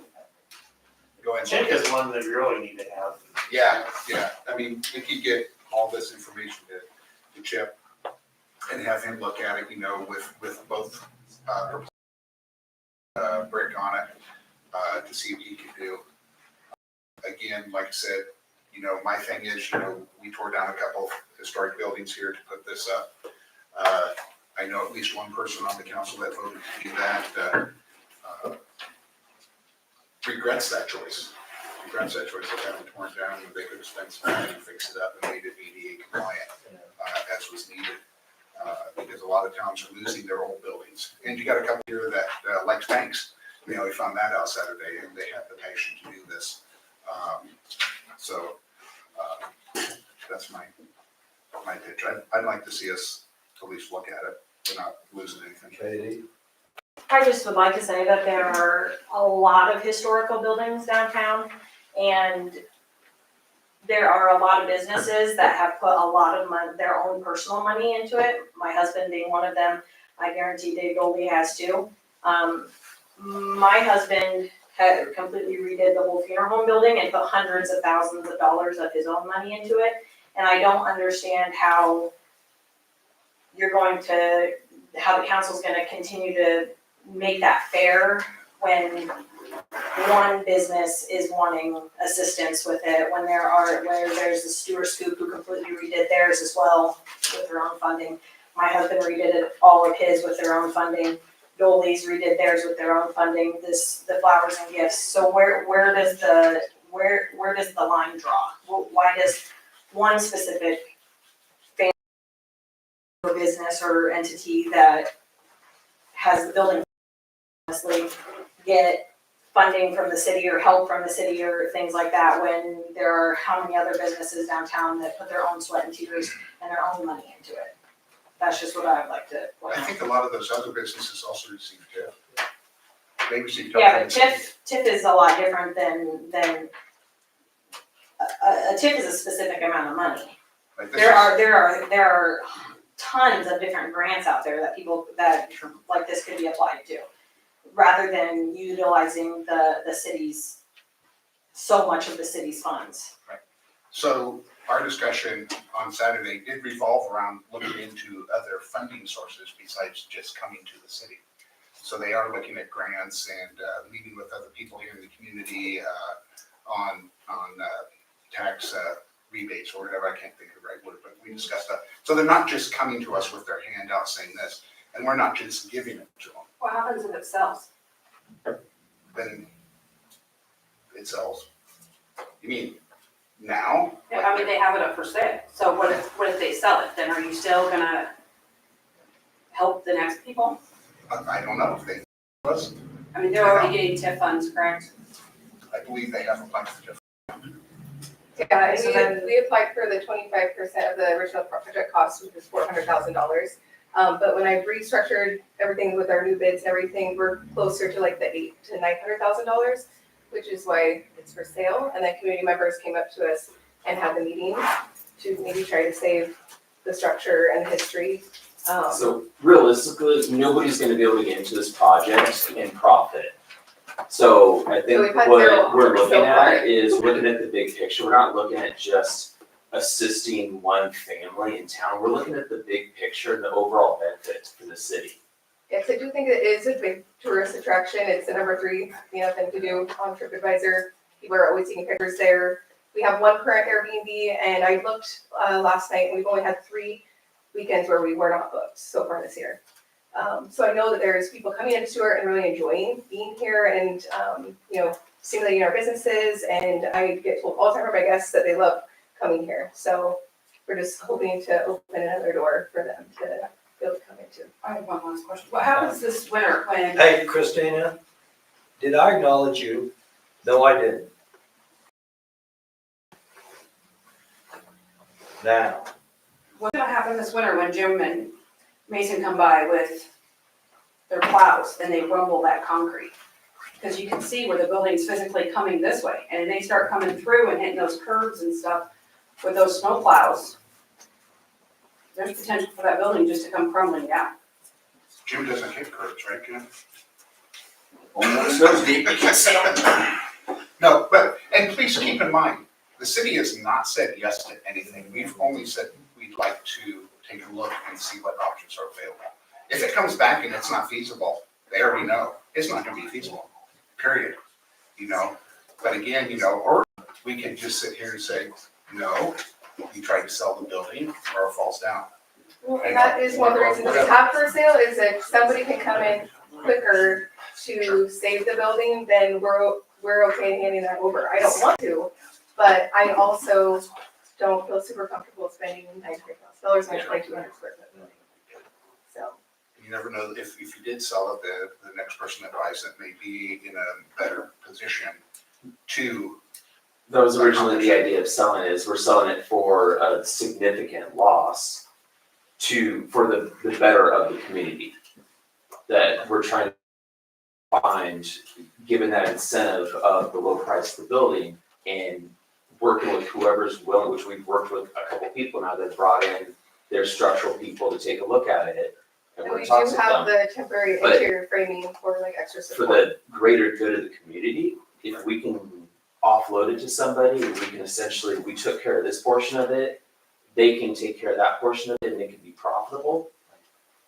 and Chip look at is it. one that we really need to have. Yeah, I mean, we could get all this information to Chip and have him look at it, with both, brick on it, to see what he can do. Again, like I said, my thing is, we tore down a couple of historic buildings here to put this up. I know at least one person on the council that voted to do that, regrets that choice of having torn down, when they could have spent some money and fixed it up and made it ADA compliant, as was needed. Because a lot of towns are losing their old buildings. And you got a couple here that likes banks. We found that out Saturday, and they have the passion to do this. That's my pitch. I'd like to see us at least look at it. We're not losing anything. Katie? I just would like to say that there are a lot of historical buildings downtown, and there are a lot of businesses that have put a lot of money, their own personal money into it. My husband being one of them, I guarantee Dave Goldie has too. My husband had completely redid the whole funeral home building and put hundreds of thousands of dollars of his own money into it. And I don't understand how how the council's gonna continue to make that fair when one business is wanting assistance with it, when there's the Stuart Scoop who completely redid theirs as well with their own funding. My husband redid it, all of his with their own funding. Dolly's redid theirs with their own funding, the flowers and gifts. So where does the line draw? Why does one specific family or business or entity that has the building honestly get funding from the city or help from the city or things like that when there are how many other businesses downtown that put their own sweat and tears and their own money into it? That's just what I would like to point I out. think a lot of those other businesses also receive TIF. They receive. Yeah, but TIF is a lot different than a TIF is a specific amount of money. Like this There is- are tons of different grants out there that people, that like this could be applied to, rather than utilizing the city's, so much of the city's funds. So our discussion on Saturday did revolve around looking into other funding sources besides just coming to the city. So they are looking at grants and meeting with other people here in the community on tax rebates or whatever. I can't think of the right word, but we discussed that. So they're not just coming to us with their handout saying this, and we're not just giving it to them. What happens if it sells? Then it sells. You mean now? I mean, they have it up for sale, so what if they sell it, then are you still gonna help the next people? I don't know if they, us, I mean, they're already getting TIF funds, correct? I believe they have a bunch of different. Yeah, So and we applied for the 25% of the original project cost, which was $400,000. But when I restructured everything with our new bids and everything, we're closer to like the $800,000 to $900,000, which is why it's for sale. And then community members came up to us and had the meeting to maybe try to save the structure and the history. So realistically, nobody's gonna be able to get into this project and profit. So I So think we've had what zero we're so looking far. at is looking at the big picture. We're not looking at just assisting one family in town. We're looking at the big picture and the overall benefit for the city. Yes, I do think it is a big tourist attraction. It's the number 3, thing to do on TripAdvisor. People are always taking pictures there. We have one current Airbnb, and I looked last night, and we've only had 3 weekends where we were not booked so far this year. So I know that there's people coming into Stuart and really enjoying being here and, stimulating our businesses. And I get told all the time from my guests that they love coming here. So we're just hoping to open another door for them to be able to come into. I have one last question. What happens this winter when, Hey, Christina, did I acknowledge you? No, I didn't. Now, what's gonna happen this winter when Jim and Mason come by with their plows and they rumble that concrete? Because you can see where the building's physically coming this way, and they start coming through and hitting those curves and stuff with those snow plows. There's potential for that building just to come crumbling down. Jim doesn't hit curves, right, Jim? Only when it snows deep. No, but, and please keep in mind, the city has not said yes to anything. We've only said we'd like to take a look and see what options are available. If it comes back and it's not feasible, they already know it's not gonna be feasible, period. But again, or we can just sit here and say, no, you tried to sell the building or it falls down. Well, and that is one of the reasons we have for sale is that somebody can come in quicker to save the building, then we're okay handing that over. I don't want to, but I also don't feel super comfortable spending $93,000 on a 2,200 square foot building. So. You never know, if you did sell it, the next person that buys it may be in a better position to. That was originally the idea of selling it, is we're selling it for a significant loss for the better of the community. That we're trying to find, given that incentive of the low price of the building and working with whoever's willing, which we've worked with a couple people now that brought in their structural people to take a look at it. And And we're we do talking with have them. the temporary But- interior framing for like extra For support. the greater good of the community, if we can offload it to somebody, and we can essentially, we took care of this portion of it, they can take care of that portion of it, and it can be profitable.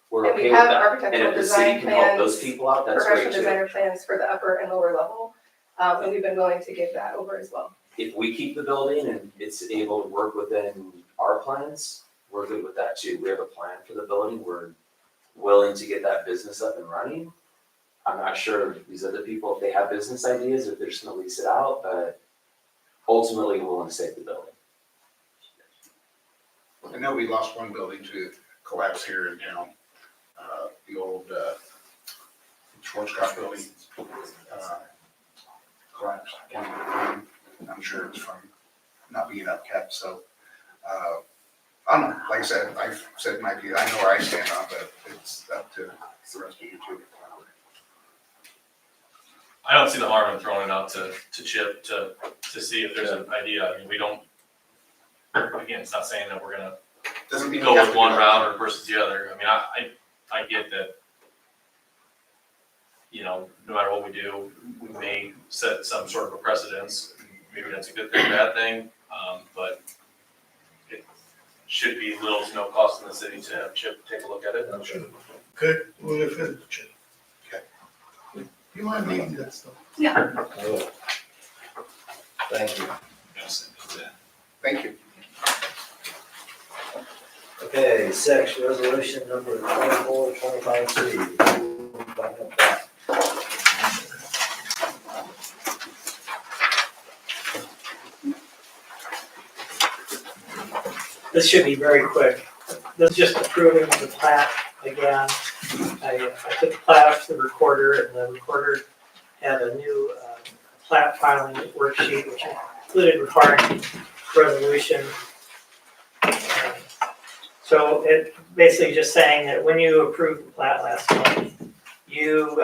We're And we okay with have that. And architectural if the city design can help those plans, people out, that's professional great too. designer plans for the upper and lower level. And we've been willing to give that over as well. If we keep the building and it's able to work within our plans, we're good with that too. We have a plan for the building. We're willing to get that business up and running. I'm not sure these other people, if they have business ideas, or if they're just gonna lease it out, but ultimately, we want to save the building. I know we lost one building to collapse here in town, the old, Schwarzkopf building, collapsed. I'm sure it's from not being upkept, so, I don't know, like I said, I've said my piece, I know where I stand on, but it's up to the rest of you too. I don't see the harm in throwing it out to Chip to see if there's an idea. I mean, we don't, again, it's not saying that we're gonna Doesn't mean we go have with to one do that. route or versus the other. I mean, I get that, you know, no matter what we do, we may set some sort of a precedence. Maybe that's a good thing, bad thing, but it should be little to no cost in the city to have Chip take a look at it. Okay, we'll refer to Chip. Okay. You mind leaving that stuff? I will. Thank you. Thank you. Okay, six, resolution number 2425C. Bring it back. This should be very quick. This is just approving the plat again. I took the plat up to the recorder, and the recorder had a new plat filing worksheet, which included requiring resolution. So it basically just saying that when you approved the plat last month, you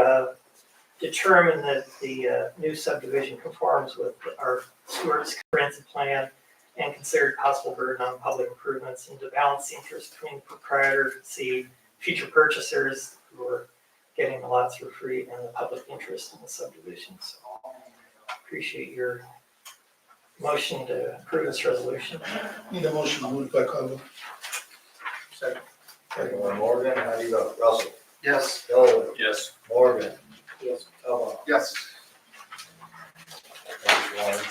determined that the new subdivision conforms with our Stuart's comprehensive plan and considered possible burden on public improvements and to balance the interest between the proprietor, the future purchasers who are getting the lots for free, and the public interest in the subdivision. So appreciate your motion to approve this resolution. Need a motion, moved by Carl. Second by Morgan, how do you vote? Russell? Yes. Dolly? Yes. Morgan? Yes. Elmore? Yes. Thanks, Warren.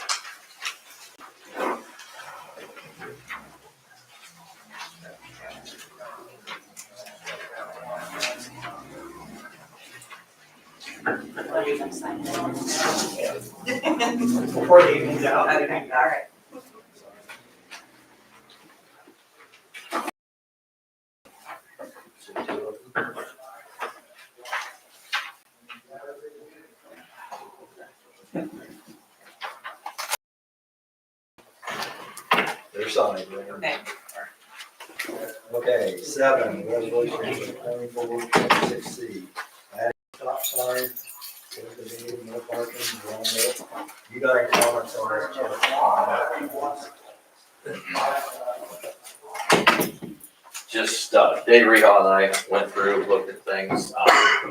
Before the evening's out. Okay, all right. They're signed, right? Okay. Okay, seven, resolution 2426C. Adding stop sign, intervening, no parking, wrong way. You got any comments on this, Jeff? Just, Dave Rehaw and I went through, looked at things.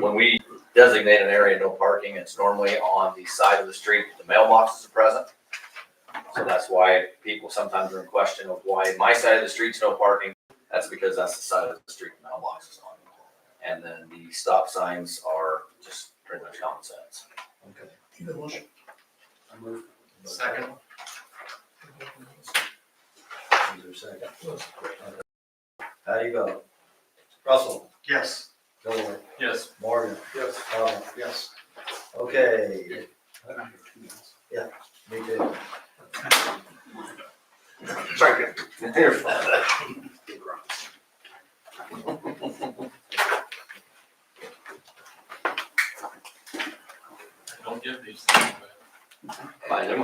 When we designate an area no parking, it's normally on the side of the street that the mailboxes are present. So that's why people sometimes are in question of why my side of the street's no parking. That's because that's the side of the street the mailbox is on. And then the stop signs are just pretty much common sense. Okay. Need a motion. I move. Second. Is there a second? How do you vote? Russell? Yes. Dolly? Yes. Morgan? Yes. Elmore? Yes. Okay. Me too. Sorry, Ken. You're fine. Don't give these things away. Find them.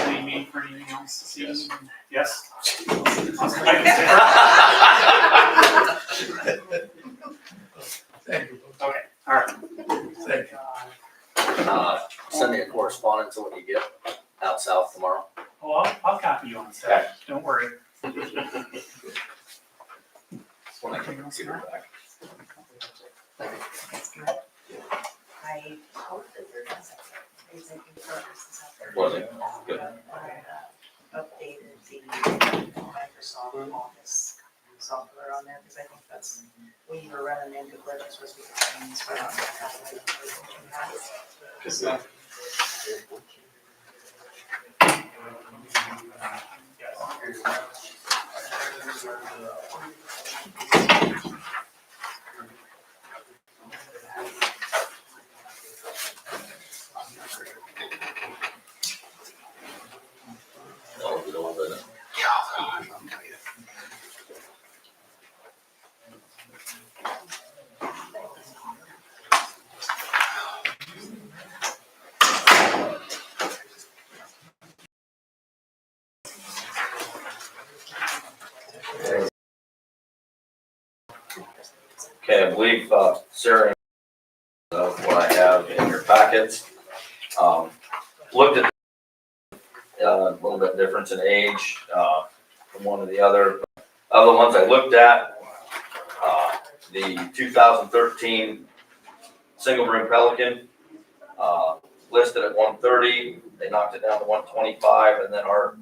Do you need for anything else this evening? Yes? Thank you. Okay, all right. Thank you. Send me a correspondence when you get outside south tomorrow. Oh, I'll copy you on stuff, don't worry. That's when I can get her back. I hope that there is making progress out there. Was it? Good. Updated the Microsoft Office software on there, because I think that's, when you were running into glitches was because things were not happening. So, No, we don't want that. Okay, I believe, Sarah, what I have in your packets, looked at, a little bit difference in age, from one to the other. Of the ones I looked at, the 2013 single brim Pelican, listed at 130, they knocked it down to 125, and then our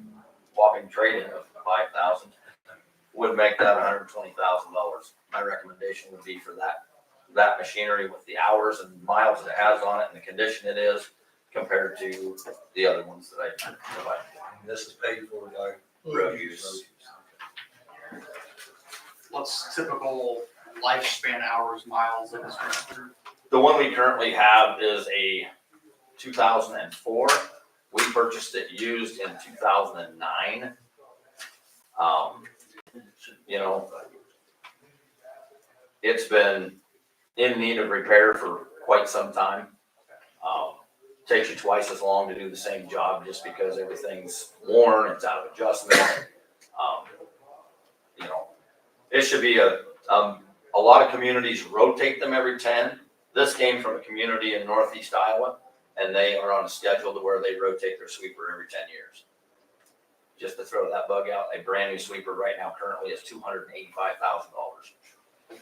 whopping trade-in of 5,000 would make that $120,000. My recommendation would be for that machinery with the hours and miles it has on it and the condition it is compared to the other ones that I provided. And this is paid for by Road use. What's typical lifespan, hours, miles of this tractor? The one we currently have is a 2004. We purchased it used in 2009. You know, it's been in need of repair for quite some time. Takes you twice as long to do the same job just because everything's worn, it's out of adjustment. You know, it should be a lot of communities rotate them every 10. This came from a community in Northeast Iowa, and they are on a schedule to where they rotate their sweeper every 10 years. Just to throw that bug out, a brand new sweeper right now currently is $285,000.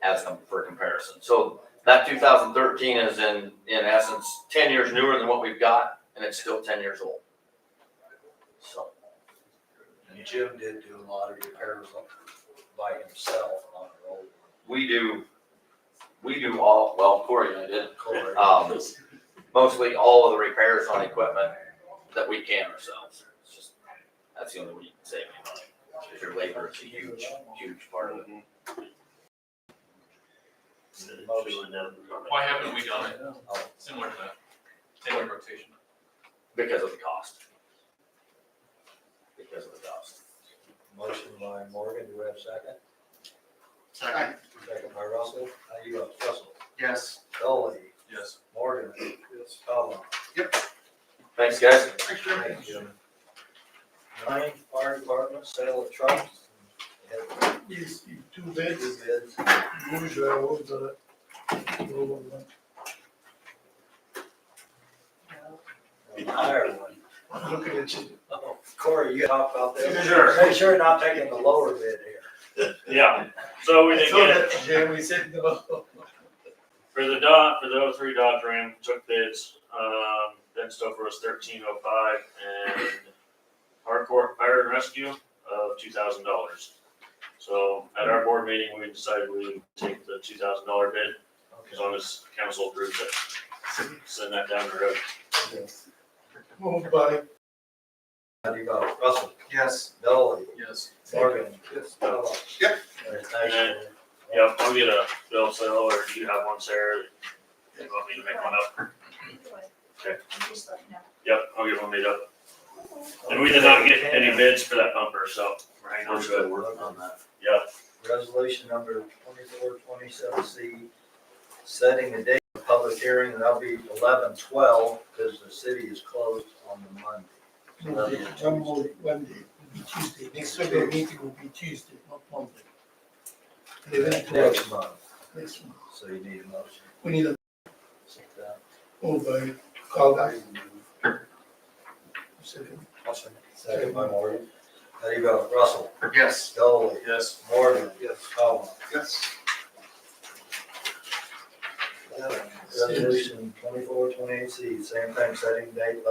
As for comparison. So that 2013 is in essence 10 years newer than what we've got, and it's still 10 years old. So. And Jim did do a lot of repairs by himself on the old We do all, well, Corey and I did, one. mostly all of the repairs on equipment that we can ourselves. It's just, that's the only way you can save any money, because your labor is a huge, huge part of it. Why haven't we done it similar to that, same rotation? Because of the cost. Because of the cost. Motion by Morgan, do we have a second? Second. Second by Russell. How you vote? Russell? Yes. Dolly? Yes. Morgan? Yes. Colin? Thanks, guys. Thanks, Jim. Thank you. 9, fire department, sale of trucks. Yes, two bids, Two bids. usually I would, lower one. Higher one. I'm looking at you. Oh, Corey, you hop out there. Sure. Make sure you're not taking the lower bid here. Yeah, so we did So get it that, Jim, we said no. for the 03 Dodge Ram, took bids, Ben Stoker was $1,305 and Hardcore Fire and Rescue of $2,000. So at our board meeting, we decided we would take the $2,000 bid, as long as council approves it. Send that down the road. Moved by, How do you vote? Russell? Yes. Dolly? Yes. Morgan? yes. Colin? Yep. All right, thank you. Yep, I'll get a bill sale, or do you have one, Sarah? You want me to make one up? Okay. Yep, I'll get one made up. And we did not get any bids for that bumper, so we're hanging on to it. working on that. Yep, Resolution number 2427C, setting a date for public hearing, and that'll be 11/12, because the city is closed on the Monday. One more, Monday, will be Tuesday, next regular meeting will be Tuesday, not Monday. Next month, Next one, so you need a motion. we need a, Sit down. moved by Calvin. Second. Second by Morgan. How do you vote? Russell? Yes. Dolly? Yes. Morgan? Yes. Cobble? Yes. Resolution 2428C, same thing, setting date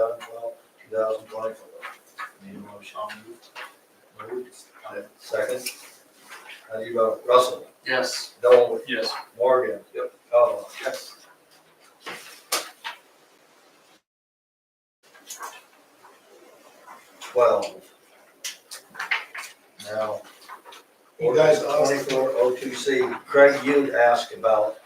11/12/2024. Need a motion? Moved. Second. How do you vote? Russell? Yes. Dolly? Yes. Morgan? Yep. Cobble? Yes. Twelve. Now. You guys Ordinance asked. 2402C, Craig, you'd ask about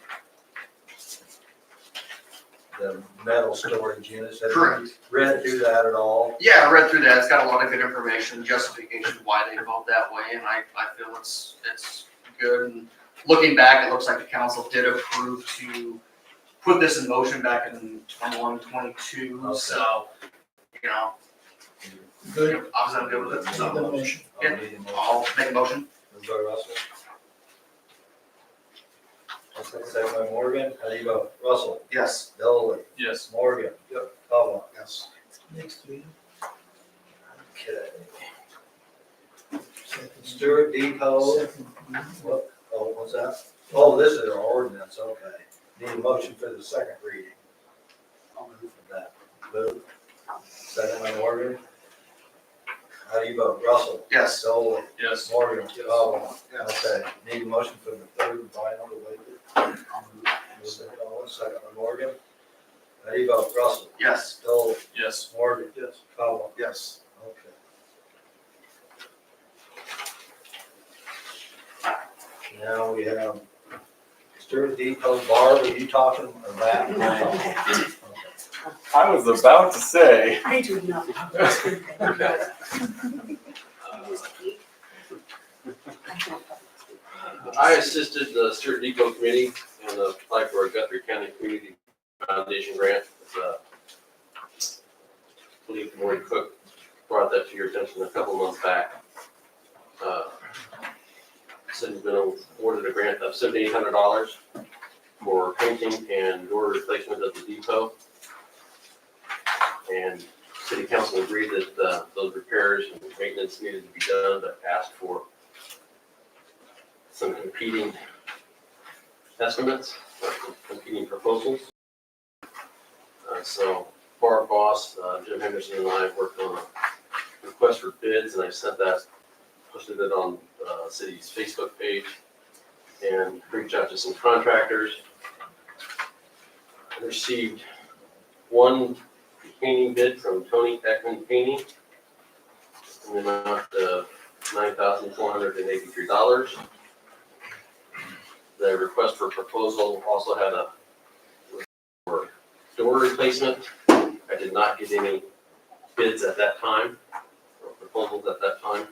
the metal storage units. Have you Correct. read through that at all? Yeah, I read through that. It's got a lot of good information, justification why they vote that way, and I feel it's good. And looking back, it looks like the council did approve to put this in motion back in 21, 22. Okay. So, you know, Good. obviously I'm good with it. Need So the motion. I'll need a motion. I'll make a motion. Moved by Russell. Second by Morgan. How do you vote? Russell? Yes. Dolly? Yes. Morgan? Yep. Cobble? Yes. Next week. Okay. Second. Stuart Depot. Second. What, oh, what's that? Oh, this is our ordinance, okay. Need a motion for the second reading. I'll move for that. Move. Second by Morgan. How do you vote? Russell? Yes. Dolly? Yes. Morgan? Cobble? Yes. Okay, need a motion for the third and final to waive it. I'll move. Second by Morgan. How do you vote? Russell? Yes. Dolly? Yes. Morgan? Yes. Cobble? Yes. Okay. Now we have Stuart Depot. Barb, are you talking or Matt? Okay. I was about to say. I do nothing. I assisted the Stuart Depot Committee and applied for a Guthrie County Community Foundation grant. I believe Maureen Cook brought that to your attention a couple months back. City's been awarded a grant of $7,800 for painting and door replacement of the depot. And city council agreed that those repairs and maintenance needed to be done, but asked for some competing estimates, competing proposals. So our boss, Jim Henderson, and I worked on a request for bids, and I sent that, posted it on city's Facebook page, and reached out to some contractors. I received one painting bid from Tony Ekman Painting in the amount of $9,483. The request for proposal also had a for door replacement. I did not get any bids at that time, or proposals at that time.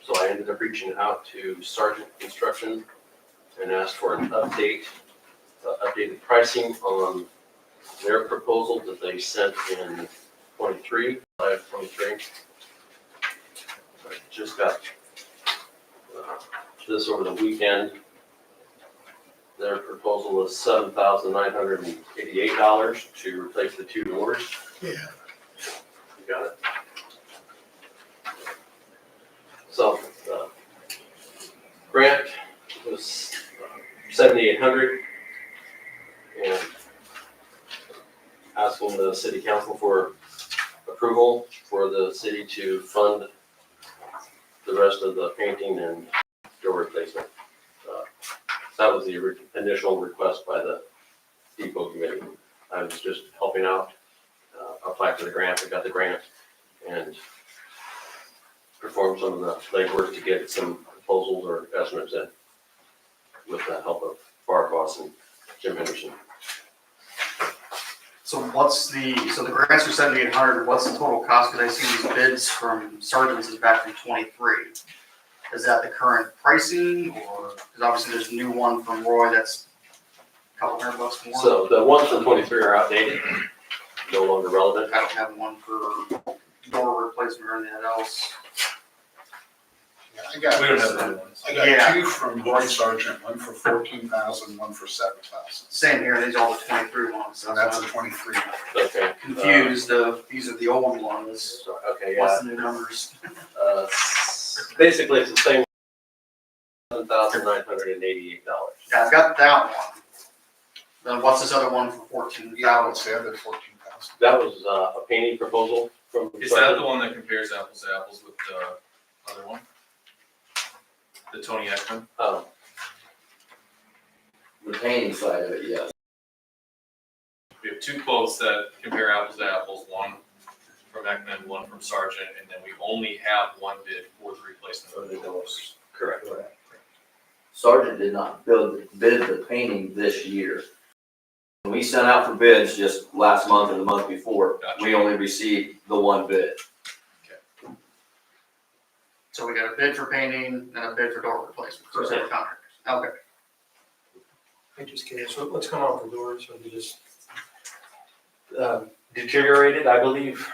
So I ended up reaching out to Sargent Construction and asked for an updated pricing on their proposal that they sent in 23. I just got this over the weekend. Their proposal was $7,988 to replace the two doors. Yeah. You got it? So, grant was $7,800, and asking the city council for approval for the city to fund the rest of the painting and door replacement. That was the initial request by the depot committee. I was just helping out, applied for the grant, I got the grant, and performed some of the legwork to get some proposals or estimates in with the help of Barb Boss and Jim Henderson. So the grants are 7,800, what's the total cost? Because I see these bids from Sargent's is back from 23. Is that the current pricing, or, because obviously there's a new one from Roy that's a couple $100 more? So the ones from 23 are outdated, no longer relevant. I don't have one for door replacement or anything else. Yeah, I got, We don't have that one. I got Yeah. 2 from Roy Sargent, one for 14,000, one for 7,000. Same here, these are all the 23 ones, So so that's that's a 23. Okay. confused of, these are the old ones. Okay, yeah. What's the new numbers? Basically, it's the same, $7,988. Yeah, I've got that one. Then what's this other one for 14,000? Yeah, let's say I did 14,000. That was a painting proposal from. Is that the one that compares apples to apples with the other one? The Tony Ekman? The painting side of it, yes. We have 2 quotes that compare apples to apples, one from Ekman, one from Sargent, and then we only have 1 bid for the replacement of the doors. Correct. Sergeant did not bid the painting this year. When we sent out for bids just last month or the month before, we only received the 1 bid. So we got a bid for painting and a bid for door replacement, so separate contractors. Okay. I'm just curious, what's going on with the doors, or they just? Deteriorated, I believe.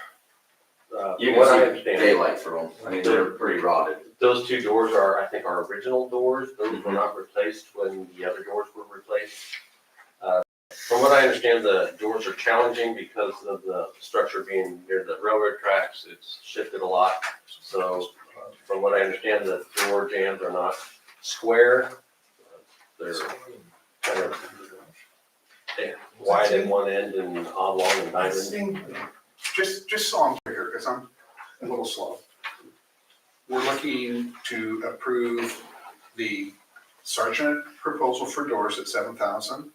You From what I can see understand, daylight through them. I mean, they're pretty rotted. those 2 doors are, I think, our original doors. Those were not replaced when the other doors were replaced. From what I understand, the doors are challenging because of the structure being near the railroad tracks. It's shifted a lot. So from what I understand, the door jambs are not square. They're kind of wide at one end and oblong and I diamond. think Just so I'm clear, because I'm a little slow. We're looking to approve the Sargent proposal for doors at 7,000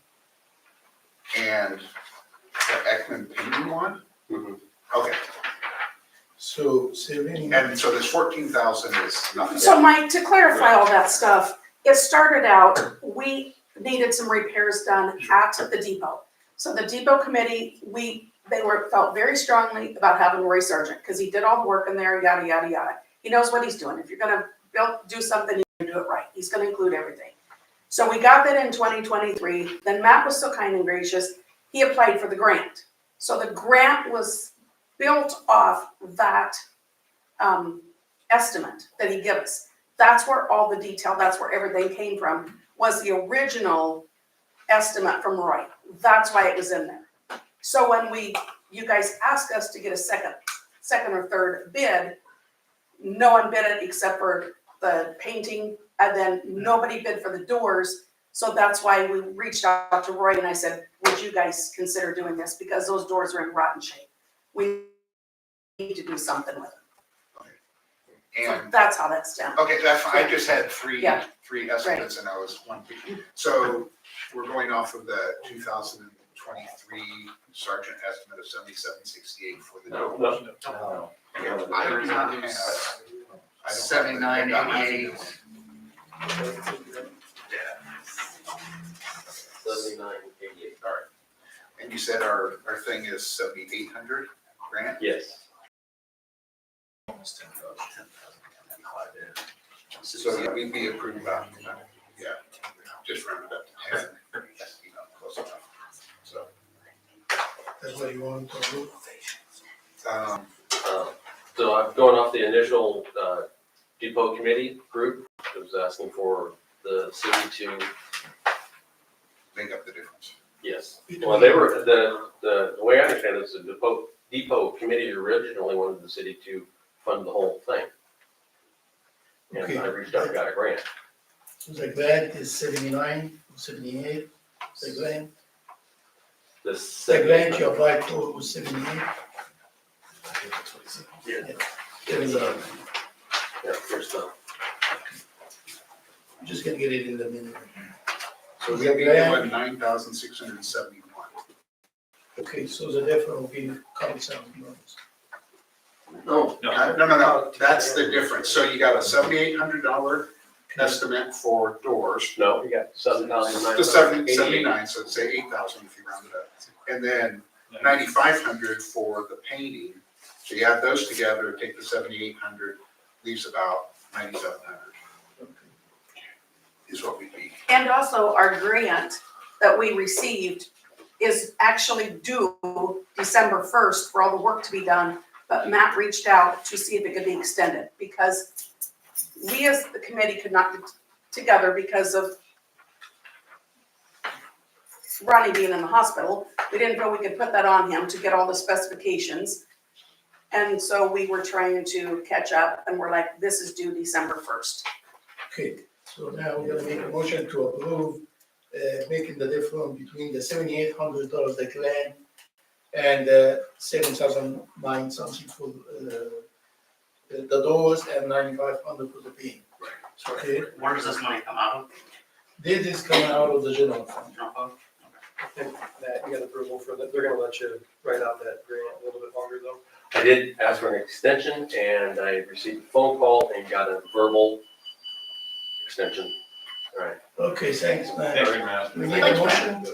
and the Ekman painting one? Mhm. Okay, so, saving. and so this 14,000 is nothing. So Mike, to clarify all that stuff, it started out, we needed some repairs done at the depot. So the depot committee, felt very strongly about having Roy Sargent, because he did all the work in there, yada, yada, yada. He knows what he's doing. If you're gonna do something, you do it right. He's gonna include everything. So we got that in 2023, then Matt was so kind and gracious, he applied for the grant. So the grant was built off that estimate that he gave us. That's where all the detail, that's where everything came from, was the original estimate from Roy. That's why it was in there. So when you guys asked us to get a second or third bid, no one bid it except for the painting, and then nobody bid for the doors. So that's why we reached out to Roy and I said, would you guys consider doing this? Because those doors are in rotten shape. We need to do something with them. So And, that's how that's done. okay, that's fine. I just had three Yeah. estimates and I was one. So we're going off of the 2023 Sargent estimate of 7768 for the No, doors. no. Okay, I do not have. 7988. 7988. All right. And you said our thing is 7,800 grant? Yes. So yeah, we'd be approved about, yeah, just round it up to 10, close enough. So, That's what you want to do. So I'm going off the initial depot committee group. It was asking for the city to, make up the difference. yes. Well, they were, the way I understand it is the depot committee originally wanted the city to fund the whole thing. And Okay. I reached out and got a grant. So the grant is 79, 78, the grant. The grant you applied for was 78. Yeah. There is a, Yeah, here's the, I'm just gonna get it in the minute. So The we'd be grant- doing 9,671. Okay, so the difference will be a couple $1,000. No, No, that's the difference. So you got a $7,800 estimate for doors. no, you got 7,988. The 79, so say 8,000 if you round it up. And then 9,500 for the painting. So you add those together, take the 7,800, leaves about 9,700. Is what we'd be. And also our grant that we received is actually due December 1st for all the work to be done. But Matt reached out to see if it could be extended because we as the committee could not get together because of Ronnie being in the hospital. We didn't feel we could put that on him to get all the specifications. And so we were trying to catch up and we're like, this is due December 1st. Okay, so now we're gonna make a motion to approve, making the difference between the $7,800 the grant and 7,009 something for, the doors and 9,500 for the paint. Okay, Where does this money come out of? this is coming out of the general fund. General fund? And Matt, you got approval for that, they're gonna let you write out that grant a little bit longer though? I did ask for an extension and I received a phone call and got a verbal extension. All right. Okay, thanks, man. Thank you, Matt. We need a motion.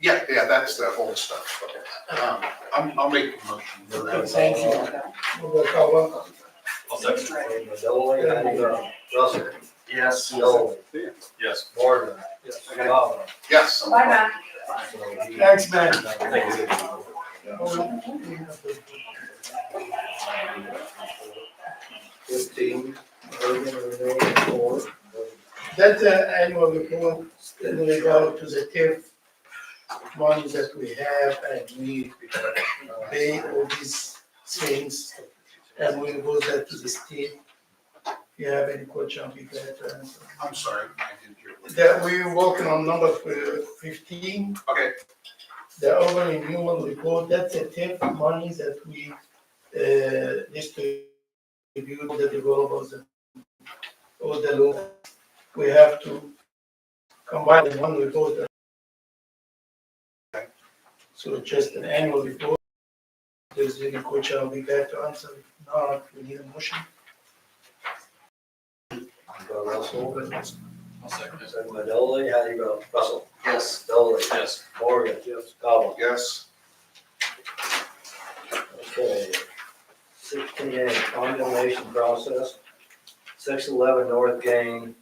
Yeah, that's the old stuff. I'll make a motion for that. Thank you. We'll call I'll second. Dolly, Russell, Yes. Dolly, Yes. Morgan, Goff. Yes. Bye, Matt. Thanks, man. Thank you. Urban renewal report. That's the annual report in regard to the TIF ones that we have, and we pay all these things, and we go that to the state. If you have any question, be glad to answer. I'm sorry, I didn't hear. That we're working on number 15, Okay, the urban renewal report, that's a TIF money that we distribute to the developers and all the law. We have to combine in one report. So just an annual report. If there's any question, I'll be glad to answer. If not, we need a motion. Go Russell. I'll second it. Second by Dolly, how do you vote? Russell. Yes. Dolly. Yes. Morgan. Yes. Goff. yes, Okay. 68, condemnation process. 611 North Gain.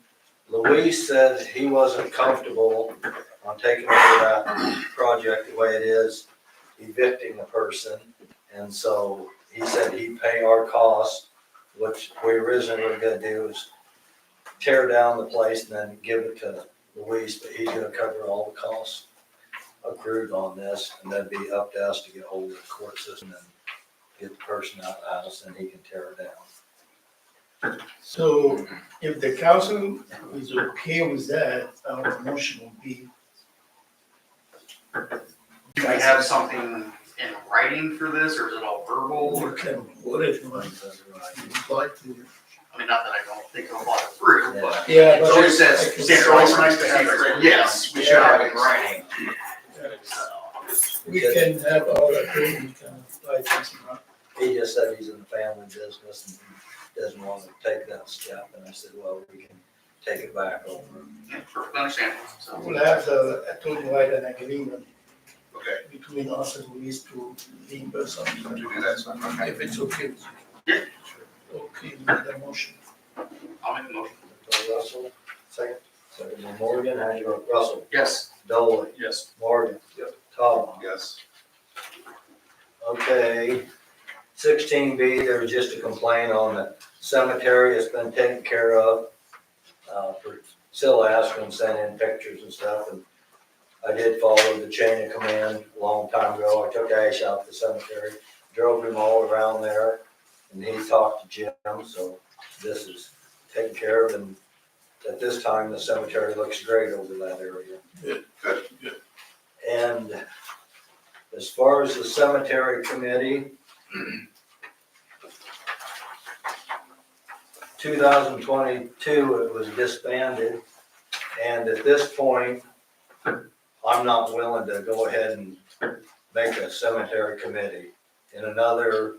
Luis said he wasn't comfortable on taking over that project the way it is, evicting a person. And so he said he'd pay our costs, which we originally were gonna do is tear down the place and then give it to Luis, but he's gonna cover all the costs accrued on this, and that'd be up to us to get hold of the court system and get the person out of the house and he can tear it down. So if the council is okay with that, our motion will be. Do we have something in writing for this, or is it all verbal? We can put it in like, like to. I mean, not that I don't think it'll follow through, but. Yeah, It but always says, I can- standard always nice to have it procedure. written Yes, we should have it in writing. We can have our attorney kind of write something up. He just said he's in the family business and he doesn't want to take that step, and I said, well, we can take it back over. Yeah, perfectly understandable, so. We'll have the attorney write an agreement okay, between us and Luis to reimburse to something, do that, so, okay. if it's okay with Yeah. you. Okay, with the motion. I'll make a motion. Russell, second. Second by Morgan, how do you vote? Russell. Yes. Dolly. Yes. Morgan. Yep. Tom. Yes, Okay. 16B, there was just a complaint on the cemetery. It's been taken care of. Priscilla asked and sent in pictures and stuff, and I did follow the chain of command a long time ago. I took Ash out to the cemetery, drove him all around there, and he talked to Jim, so this is taken care of, and at this time, the cemetery looks great over that area. good. And as far as the cemetery committee, 2022, it was disbanded. And at this point, I'm not willing to go ahead and make a cemetery committee. In another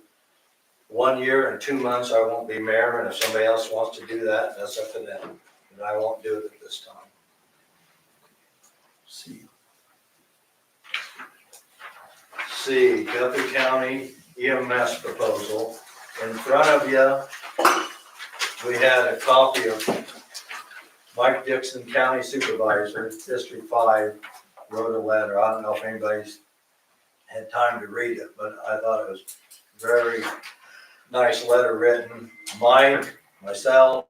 1 year and 2 months, I won't be mayor, and if somebody else wants to do that, that's up to them. But I won't do it at this time. See. C, Guthrie County EMS proposal. In front of you, we had a copy of Mike Dixon, County Supervisor, District 5, wrote a letter. I don't know if anybody's had time to read it, but I thought it was very, nice letter written. Mike, myself,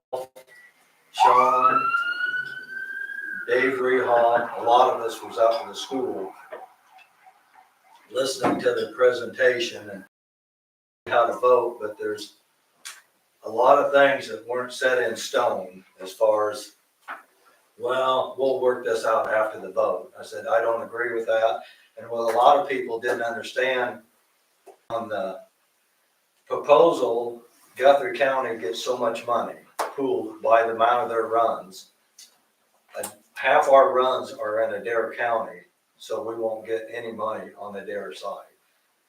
Sean, Dave Rehall, a lot of us was out in the school listening to the presentation and how to vote, but there's a lot of things that weren't set in stone as far as, well, we'll work this out after the vote. I said, I don't agree with that. And what a lot of people didn't understand on the proposal, Guthrie County gets so much money pooled by the amount of their runs. Half our runs are in Adair County, so we won't get any money on the Adair side.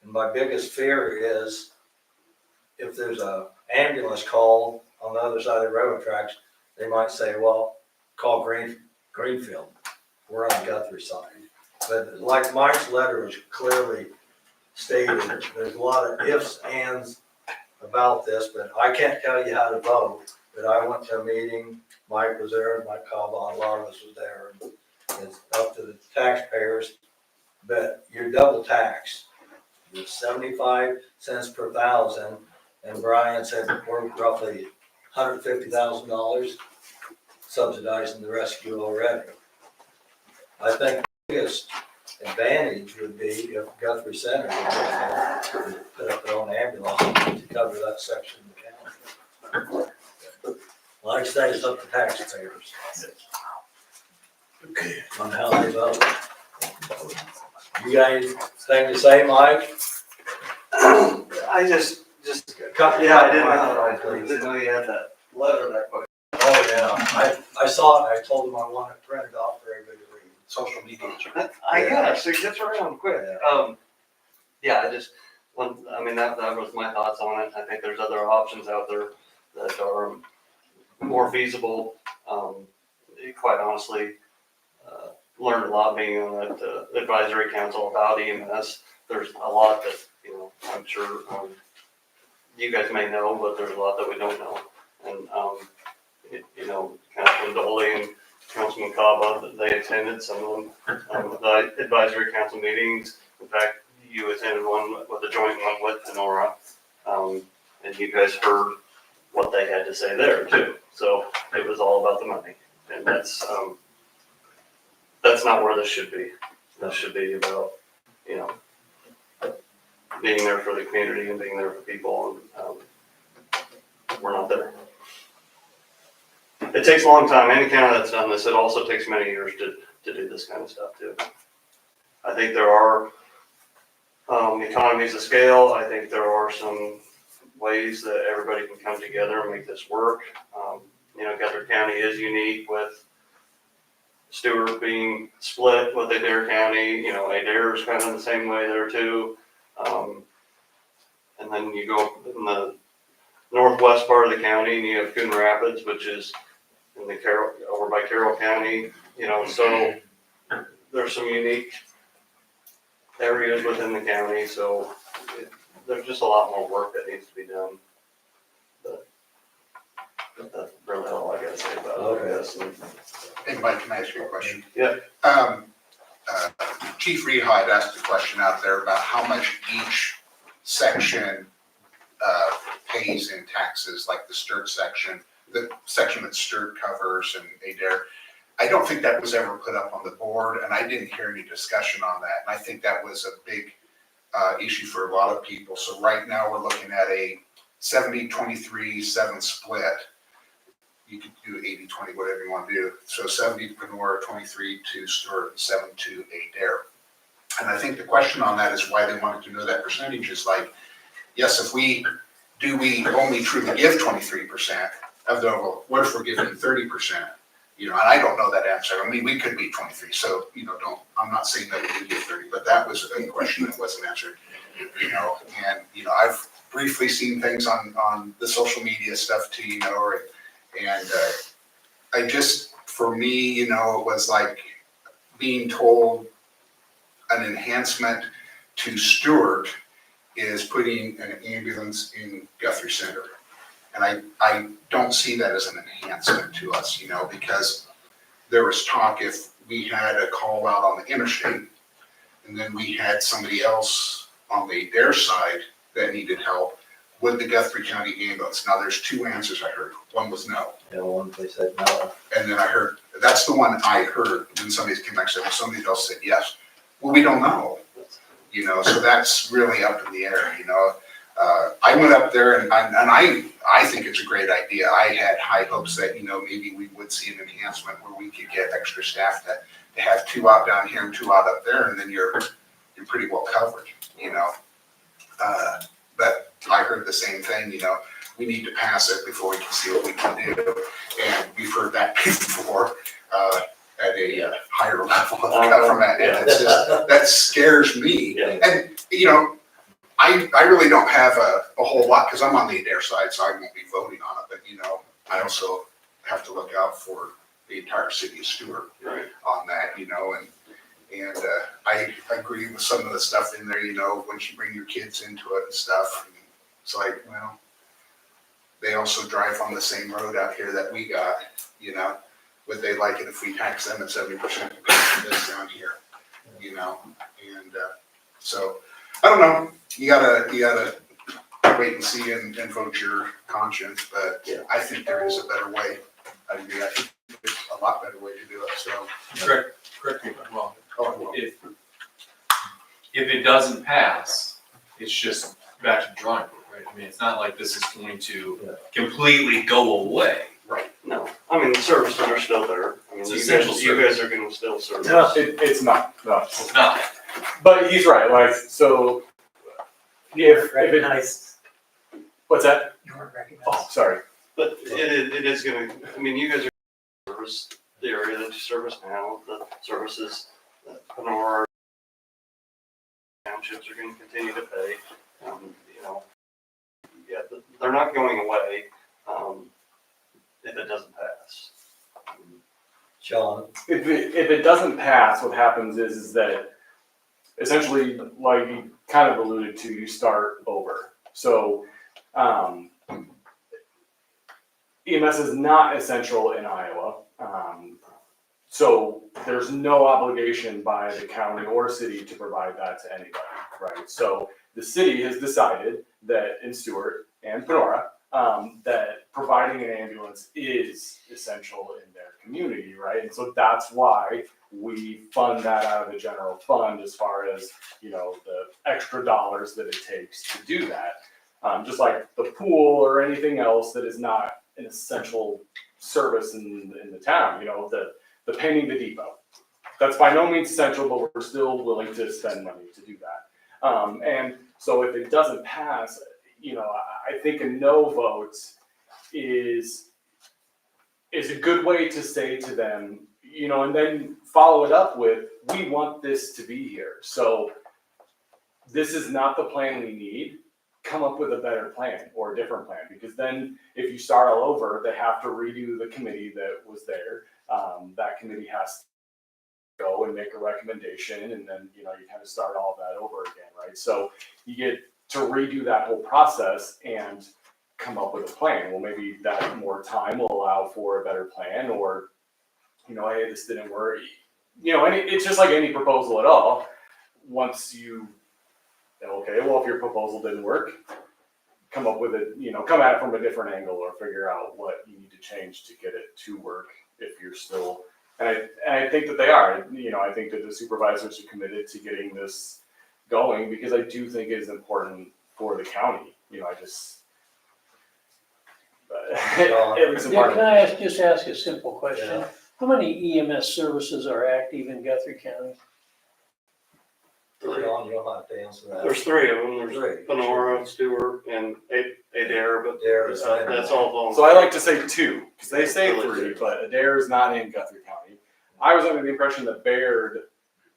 And my biggest fear is if there's a ambulance call on the other side of the railroad tracks, they might say, well, call Greenfield. We're on the Guthrie side. But like Mike's letter was clearly stated, there's a lot of ifs, ands about this, but I can't tell you how to vote. But I went to a meeting, Mike was there, Mike Cobb, a lot of us was there. It's up to the taxpayers, but you're double taxed. You're 75 cents per thousand, and Brian said we're roughly $150,000 subsidizing the rescue already. I think the biggest advantage would be if Guthrie Center would put up their own ambulance to cover that section of the county. Like I say, it's up to taxpayers. Okay. On how they vote. You got anything to say, Mike? I just, Yeah, I didn't know you had that letter that quick. Oh, yeah, I saw it, I told him I want it printed off for everybody to read. Social media. I guess, it gets around quick. Yeah, I just, that was my thoughts on it. I think there's other options out there that are more feasible. Quite honestly, learned a lot being on that advisory council about EMS. There's a lot that, I'm sure you guys may know, but there's a lot that we don't know. And, Councilman Dolly and Councilman Caba, they attended some of them, the advisory council meetings. In fact, you attended one with a joint one with Honora, and you guys heard what they had to say there too. So it was all about the money, and that's not where this should be. This should be about, being there for the community and being there for people, and we're not there. It takes a long time. Any county that's done this, it also takes many years to do this kind of stuff too. I think there are economies of scale. I think there are some ways that everybody can come together and make this work. Guthrie County is unique with Stuart being split with Adair County. Adair is kind of the same way there too. And then you go in the northwest part of the county and you have Coon Rapids, which is in the over by Carroll County. So there's some unique areas within the county. So there's just a lot more work that needs to be done. But that's really all I gotta say about it, I guess. Hey, Mike, can I ask you a question? Yeah. Chief Rehall had asked a question out there about how much each section pays in taxes, like the Sturt section, the section that Sturt covers and Adair. I don't think that was ever put up on the board, and I didn't hear any discussion on that. And I think that was a big issue for a lot of people. So right now we're looking at a 70-23-7 split. You could do 80-20, whatever you want to do. So 70 to Panora, 23 to Sturt, 7 to Adair. And I think the question on that is why they wanted to know that percentage is like, yes, we only truly give 23% of the, what if we're giving 30%? And I don't know that answer. I mean, we could be 23, so, I'm not saying that we did give 30, but that was a question that wasn't answered, and, I've briefly seen things on the social media stuff too, and I just, for me, it was like being told an enhancement to Stuart is putting an ambulance in Guthrie Center. And I don't see that as an enhancement to us, because there was talk if we had a call out on the interstate and then we had somebody else on the Adair side that needed help, with the Guthrie County ambulance? Now, there's two answers I heard. One was no. Yeah, one, they said no. And then I heard, that's the one I heard, then somebody came back and said, well, somebody else said yes. Well, we don't know, so that's really up in the air, I went up there and I think it's a great idea. I had high hopes that, maybe we would see an enhancement where we could get extra staff to have 2 out down here and 2 out up there, and then you're pretty well covered, but I heard the same thing, we need to pass it before we can see what we can do. And we've heard that before, at a higher level of government, and it's just, that scares me. Yeah. And, I really don't have a whole lot, because I'm on the Adair side, so I won't be voting on it, but, I also have to look out for the entire city of Stuart Right. on that, and I agree with some of the stuff in there, once you bring your kids into it and stuff, and it's like, well, they also drive on the same road out here that we got, would they like it if we tax them at 70% for this down here, and so, I don't know, you gotta wait and see and vote your conscience, but I think there is a better way. I agree, I think there's a lot better way to do it, so. Correct me if I'm wrong. If it doesn't pass, it's just back to the drawing board, right? I mean, it's not like this is going to completely go away. No, I mean, the services are still there. I mean, It's you essential guys are gonna still serve. No. It's not, no. It's not. But he's right, like, so, if it, Recognized, what's that? you weren't recognized. Oh, sorry. But it is gonna, I mean, you guys are service the area that you service now, the services that Panora townships are gonna continue to pay. They're not going away, if it doesn't pass. Sean, If it doesn't pass, what happens is that essentially, like you kind of alluded to, you start over. So, EMS is not essential in Iowa. So there's no obligation by the county or city to provide that to anybody, right? So the city has decided that in Stuart and Panora, that providing an ambulance is essential in their community, right? And so that's why we fund that out of the general fund as far as, the extra dollars that it takes to do that. Just like the pool or anything else that is not an essential service in the town, the painting the depot. That's by no means essential, but we're still willing to spend money to do that. And so if it doesn't pass, I think a no vote is a good way to say to them, and then follow it up with, we want this to be here. So this is not the plan we need. Come up with a better plan or a different plan, because then if you start all over, they have to redo the committee that was there. That committee has to go and make a recommendation, and then, you kind of start all that over again, right? So you get to redo that whole process and come up with a plan. Well, maybe that more time will allow for a better plan, or, hey, this didn't work. And it's just like any proposal at all. Once you, okay, well, if your proposal didn't work, come up with it, come at it from a different angle, or figure out what you need to change to get it to work if you're still, and I think that they are. I think that the supervisors are committed to getting this going, because I do think it is important for the county. At least in part of Can it. I just ask a simple question? Yeah. How many EMS services are active in Guthrie County? Sean, you'll have to answer that. There's 3 of them. Three. There's Panora, Stewart, and Adair, but Adair is not- that's all volunteer. So I like to say 2, because they say 3, but Adair is not in Guthrie County. I was under the impression that Baird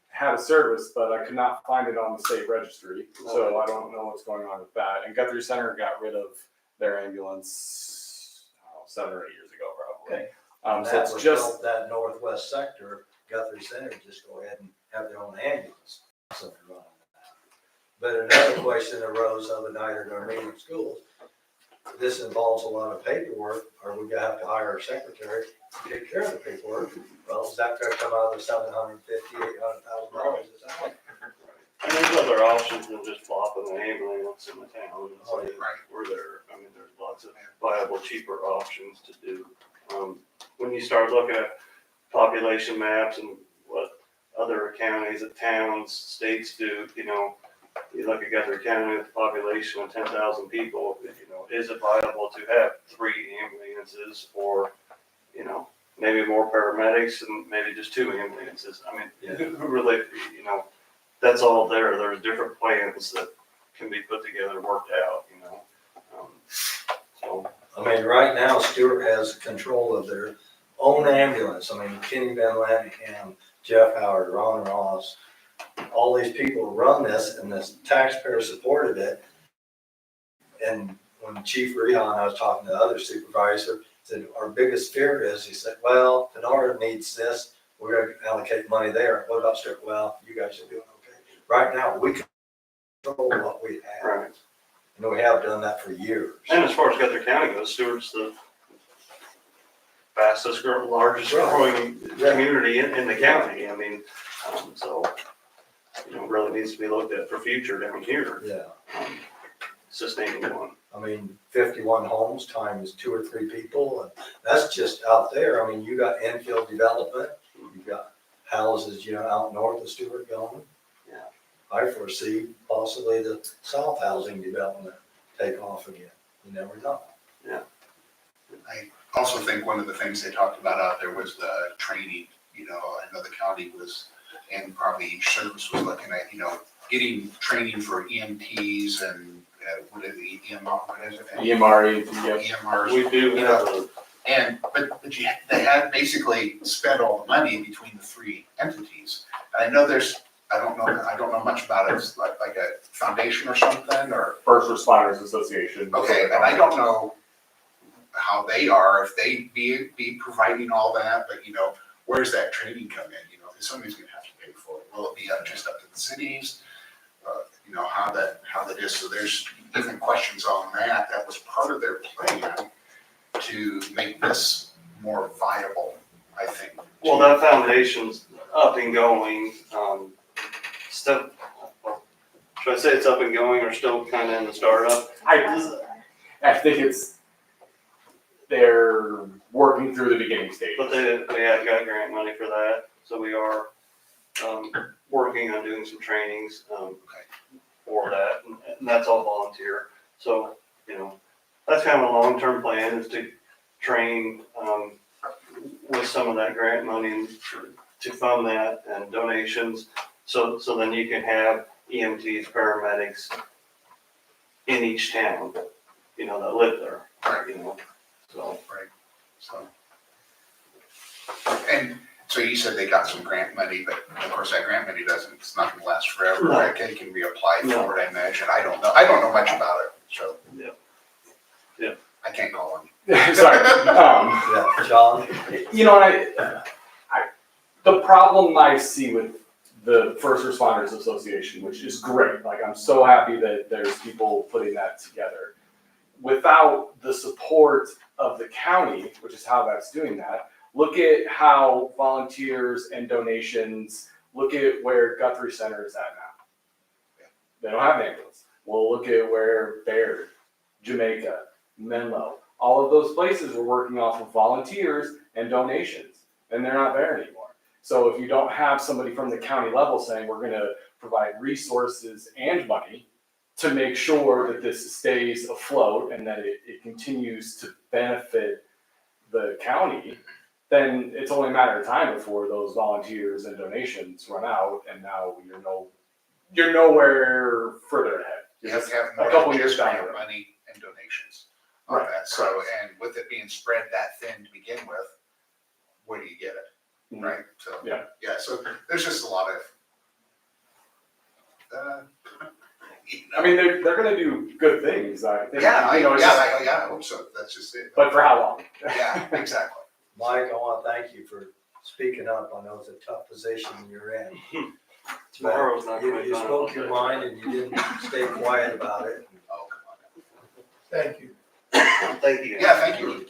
had a service, but I could not find it on the state registry, so I don't know what's going on with that. And Guthrie Center got rid of their ambulance 7 or 8 years ago, probably. And So that it's would just, help that northwest sector, Guthrie Center, just go ahead and have their own ambulance. Something wrong with that. But another question arose the other night at our meeting of schools. This involves a lot of paperwork. Are we gonna have to hire a secretary to take care of the paperwork? Well, is that gonna come out of the $750,000, $800,000? And there's other options than just plopping an ambulance in the town and Oh, saying, we're there. I mean, there's lots of viable, cheaper options to do. When you start looking at population maps and what other counties and towns, states do, you know, you look at Guthrie County with a population of 10,000 people, you know, is it viable to have 3 ambulances or, you know, maybe more paramedics and maybe just 2 ambulances? I mean, who really, you know, that's all there. There's different plans that can be put together, worked out, you know. So. I mean, right now, Stuart has control of their own ambulance. I mean, Kenny Van Lanningham, Jeff Howard, Ron Ross, all these people run this, and this taxpayer supported it. And when Chief Rehan, I was talking to the other supervisor, said, our biggest fear is, he said, well, Panora needs this, we're gonna allocate money there. What about Stuart? Well, you guys are doing okay. Right now, we control what we have. Right. And we have done that for years. And as far as Guthrie County goes, Stewart's the fastest growing, largest growing community in the county. I mean, so, you know, really needs to be looked at for future down here. Yeah. Sustaining one. I mean, 51 homes times 2 or 3 people, and that's just out there. I mean, you got infield development, you've got houses, you know, out north of Stuart going. Yeah. I foresee possibly the south housing development take off again. You never know. Yeah. I also think one of the things they talked about out there was the training. You know, I know the county was, and probably each service was looking at, you know, getting training for EMTs and what is the EMR, what is it? EMR, EMRs. We do You have know, but they had basically spent all the money between the 3 entities. And I know I don't know much about it. It's like a foundation or something, or. First Responders Association. Okay, and I don't know how they are, if they be providing all that, but you know, where's that training come in? You know, somebody's gonna have to pay for it. Will it be just up to the cities? You know, how that is. So there's different questions on that. That was part of their plan to make this more viable, I think. Well, that foundation's up and going, still, should I say it's up and going or still kind of in the startup? I think they're working through the beginning stage. But they have got grant money for that, so we are, working on doing some trainings, for that, and that's all volunteer. So, you know, that's kind of a long-term plan, is to train, with some of that grant money to fund that and donations. So then you can have EMTs, paramedics in each town, you know, that live there, you know, so. Right, so. And so you said they got some grant money, but of course that grant money it's not gonna last forever, No. right? It can be applied No. for it, I imagine. I don't know much about it, so. Yeah. I can't call on you. Sorry. Yeah, John? You know, the problem I see with the First Responders Association, which is great, like I'm so happy that there's people putting that together. Without the support of the county, which is how that's doing that, look at how volunteers and donations, look at where Guthrie Center is at now. They don't have an ambulance. Well, look at where Baird, Jamaica, Menlo, all of those places were working off of volunteers and donations, and they're not there anymore. So if you don't have somebody from the county level saying we're gonna provide resources and money to make sure that this stays afloat and that it continues to benefit the county, then it's only a matter of time before those volunteers and donations run out, and now you're nowhere further ahead. You have to have a more couple than years just down the grant road. money and donations on Right, that. So, and with it being spread that thin to begin with, where do you get it? Mhm. Right, so. Yeah. Yeah, so there's just a lot of, I mean, they're gonna do good things, I think. I You know, it's just- hope so. That's just it. But for how long? Yeah, exactly. Mike, I want to thank you for speaking up. I know it's a tough position you're in. Tomorrow's not You quite you done. spoke your mind and you didn't stay quiet about it. Oh, come on. Thank you. Thank you. Yeah, thank you.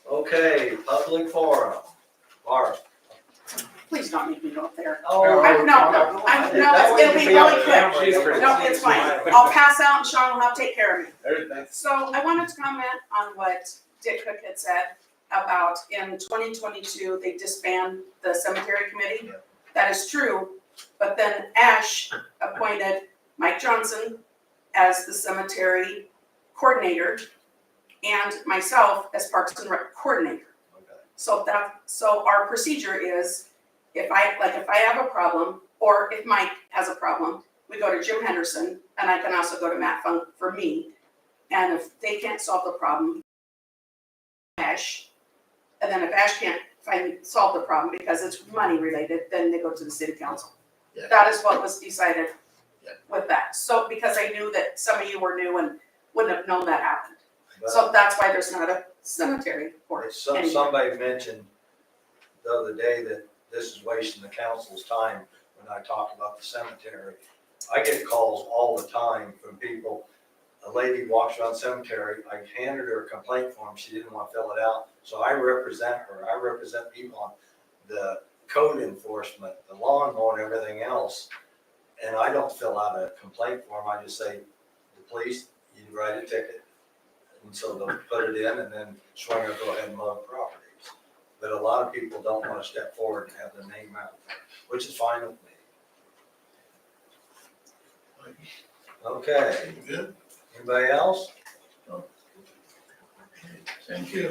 Okay, public forum. Barb. Please don't make me go up there. Oh, No, it'll be really quick. She's pretty- No, it's fine. I'll pass out and Sean will have to take care of me. Everything. So I wanted to comment on what Dick Cook had said about in 2022, they disbanded the cemetery committee. That is true, but then Ash appointed Mike Johnson as the cemetery coordinator and myself as Parks and Rec coordinator. So our procedure is, if I have a problem, or if Mike has a problem, we go to Jim Henderson, and I can also go to Matt Funk for me. And if they can't solve the problem, Ash, and then if Ash can't solve the problem because it's money related, then they go to the city council. Yeah. That is what was decided Yeah. with that. So, because I knew that some of you were new and wouldn't have known that happened. So that's why there's not a cemetery board. Somebody mentioned the other day that this is wasting the council's time when I talk about the cemetery. I get calls all the time from people. A lady walks around the cemetery, I handed her a complaint form, she didn't want to fill it out, so I represent her, I represent people on the code enforcement, the law and order, and everything else. And I don't fill out a complaint form, I just say, the police, you write a ticket. And so they'll put it in and then Swinger go ahead and mow properties. But a lot of people don't want to step forward and have their name out there, which is fine with me. Okay. Good. Anybody else? Thank you.